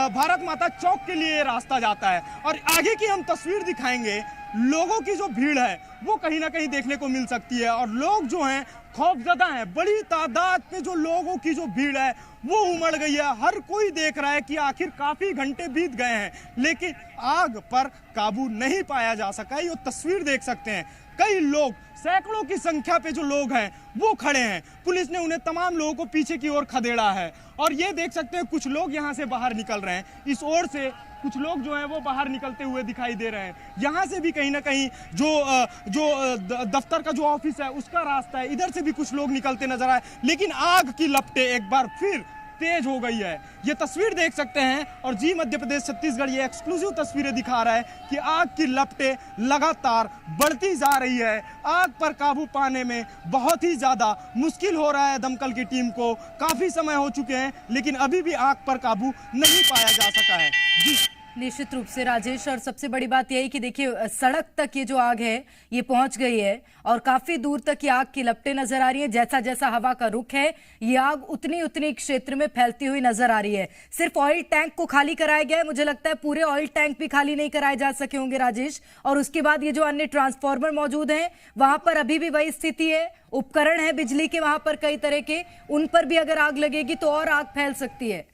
भारत माता चौक के लिए रास्ता जाता है। और आगे की हम तस्वीर दिखाएंगे, लोगों की जो भीड़ है वो कहीं ना कहीं देखने को मिल सकती है, और लोग जो हैं खौफजदा हैं। बड़ी तादाद पे जो लोगों की जो भीड़ है वो उमड़ गई है। हर कोई देख रहा है कि आखिर काफी घंटे बीत गए हैं, लेकिन आग पर काबू नहीं पाया जा सका। ये तस्वीर देख सकते हैं, कई लोग, सैकड़ों की संख्या पे जो लोग हैं वो खड़े हैं। पुलिस ने उन्हें तमाम लोगों को पीछे की ओर खदेड़ा है, और ये देख सकते हैं कुछ लोग यहाँ से बाहर निकल रहे हैं। इस ओर से कुछ लोग जो हैं वो बाहर निकलते हुए दिखाई दे रहे हैं। यहाँ से भी कहीं ना कहीं जो दफ्तर का जो ऑफिस है उसका रास्ता है, इधर से भी कुछ लोग निकलते नजर आए, लेकिन आग की लपटें एक बार फिर तेज हो गई है। ये तस्वीर देख सकते हैं, और जी मध्य प्रदेश छत्तीसगढ़ ये एक्सक्लूसिव तस्वीरें दिखा रहा है कि आग की लपटें लगातार बढ़ती जा रही है। आग पर काबू पाने में बहुत ही ज्यादा मुश्किल हो रहा है दमकल की टीम को। काफी समय हो चुके हैं, लेकिन अभी भी आग पर काबू नहीं पाया जा सका है। जी, निश्चित रूप से राजेश, और सबसे बड़ी बात यही कि देखिए, सड़क तक ये जो आग है ये पहुंच गई है, और काफी दूर तक ये आग की लपटें नजर आ रही है। जैसा जैसा हवा का रुख है, ये आग उतनी उतनी क्षेत्र में फैलती हुई नजर आ रही है। सिर्फ ऑयल टैंक को खाली कराया गया है, मुझे लगता है पूरे ऑयल टैंक भी खाली नहीं कराए जा सके होंगे राजेश। और उसके बाद ये जो अन्य ट्रांसफार्मर मौजूद हैं वहां पर अभी भी वही स्थिति है। उपकरण है बिजली के वहां पर कई तरह के, उन पर भी अगर आग लगेगी तो और आग फैल सकती है।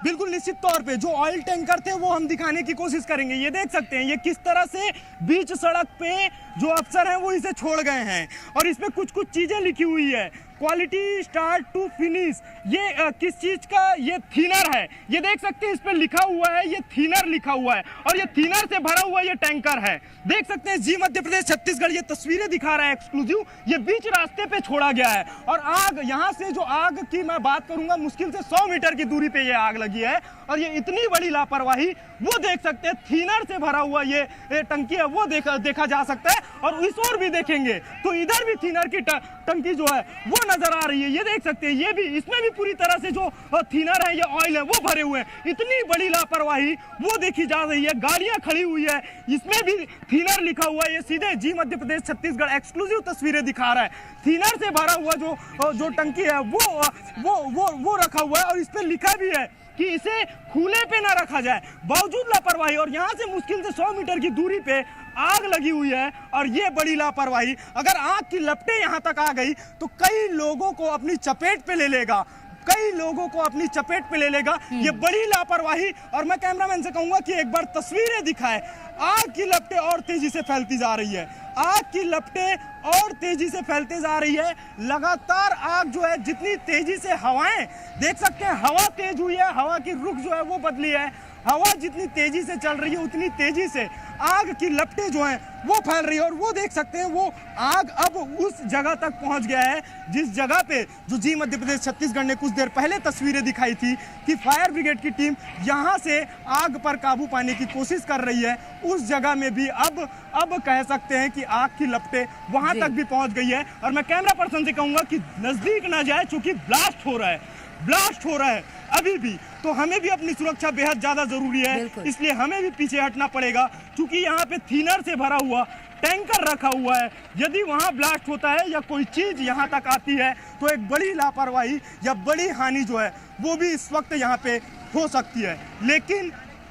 बिल्कुल निश्चित तौर पे जो ऑयल टैंकर थे वो हम दिखाने की कोशिश करेंगे। ये देख सकते हैं ये किस तरह से बीच सड़क पे जो अफसर हैं वो इसे छोड़ गए हैं, और इसमें कुछ कुछ चीजें लिखी हुई है। Quality start to finish. ये किस चीज का, ये थिनर है। ये देख सकते हैं इस पे लिखा हुआ है, ये थिनर लिखा हुआ है और ये थिनर से भरा हुआ ये टैंकर है। देख सकते हैं जी मध्य प्रदेश छत्तीसगढ़ ये तस्वीरें दिखा रहा है एक्सक्लूसिव। ये बीच रास्ते पे छोड़ा गया है और आग, यहाँ से जो आग की मैं बात करूंगा, मुश्किल से 100 मीटर की दूरी पे ये आग लगी है और ये इतनी बड़ी लापरवाही, वो देख सकते हैं थिनर से भरा हुआ ये टंकी है, वो देखा जा सकता है। और इस ओर भी देखेंगे तो इधर भी थिनर की टंकी जो है वो नजर आ रही है। ये देख सकते हैं, ये भी, इसमें भी पूरी तरह से जो थिनर है, ये ऑयल है, वो भरे हुए हैं। इतनी बड़ी लापरवाही वो देखी जा रही है। गाड़ियां खड़ी हुई है, इसमें भी थिनर लिखा हुआ है। ये सीधे जी मध्य प्रदेश छत्तीसगढ़ एक्सक्लूसिव तस्वीरें दिखा रहा है। थिनर से भरा हुआ जो टंकी है वो रखा हुआ है और इस पे लिखा भी है कि इसे खुले पे ना रखा जाए, बावजूद लापरवाही। और यहाँ से मुश्किल से 100 मीटर की दूरी पे आग लगी हुई है और ये बड़ी लापरवाही। अगर आग की लपटें यहाँ तक आ गई तो कई लोगों को अपनी चपेट पे ले लेगा, कई लोगों को अपनी चपेट पे ले लेगा। ये बड़ी लापरवाही। और मैं कैमरामैन से कहूंगा कि एक बार तस्वीरें दिखाए। आग की लपटें और तेजी से फैलती जा रही है, आग की लपटें और तेजी से फैलते जा रही है। लगातार आग जो है, जितनी तेजी से हवाएं, देख सकते हैं हवा तेज हुई है, हवा की रुख जो है वो बदली है। हवा जितनी तेजी से चल रही है उतनी तेजी से आग की लपटें जो हैं वो फैल रही है। और वो देख सकते हैं, वो आग अब उस जगह तक पहुंच गया है जिस जगह पे जो जी मध्य प्रदेश छत्तीसगढ़ ने कुछ देर पहले तस्वीरें दिखाई थी कि फायर ब्रिगेड की टीम यहां से आग पर काबू पाने की कोशिश कर रही है। उस जगह में भी अब कह सकते हैं कि आग की लपटें वहां तक भी पहुंच गई है। और मैं कैमरा पर्सन से कहूंगा कि नजदीक ना जाए, क्योंकि ब्लास्ट हो रहा है अभी भी। तो हमें भी अपनी सुरक्षा बेहद ज्यादा जरूरी है, इसलिए हमें भी पीछे हटना पड़ेगा, क्योंकि यहाँ पे थिनर से भरा हुआ टैंकर रखा हुआ है। यदि वहां ब्लास्ट होता है या कोई चीज यहाँ तक आती है तो एक बड़ी लापरवाही या बड़ी हानि जो है वो भी इस वक्त यहाँ पे हो सकती है। लेकिन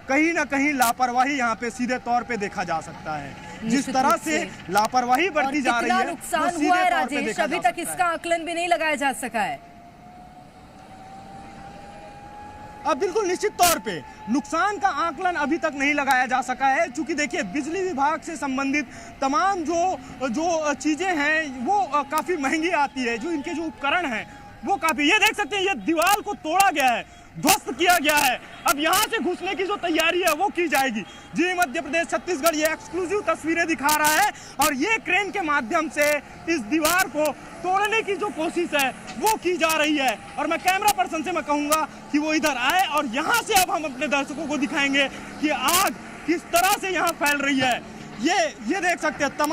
कहीं ना कहीं लापरवाही यहाँ पे सीधे तौर पे देखा जा सकता है। जिस तरह से लापरवाही बढ़ती जा रही है, नुकसान हुआ है राजेश, अभी तक इसका आकलन भी नहीं लगाया जा सका है। अब बिल्कुल निश्चित तौर पे नुकसान का आकलन अभी तक नहीं लगाया जा सका है, क्योंकि देखिए बिजली विभाग से संबंधित तमाम जो चीजें हैं वो काफी महंगी आती है। जो इनके जो उपकरण हैं वो काफी, ये देख सकते हैं, ये दीवार को तोड़ा गया है, ध्वस्त किया गया है। अब यहाँ से घुसने की जो तैयारी है वो की जाएगी। जी मध्य प्रदेश छत्तीसगढ़ ये एक्सक्लूसिव तस्वीरें दिखा रहा है और ये क्रेन के माध्यम से इस दीवार को तोड़ने की जो कोशिश है वो की जा रही है। और मैं कैमरा पर्सन से मैं कहूंगा कि वो इधर आए और यहाँ से अब हम अपने दर्शकों को दिखाएंगे कि आग किस तरह से यहाँ फैल रही है। ये देख सकते हैं तमाम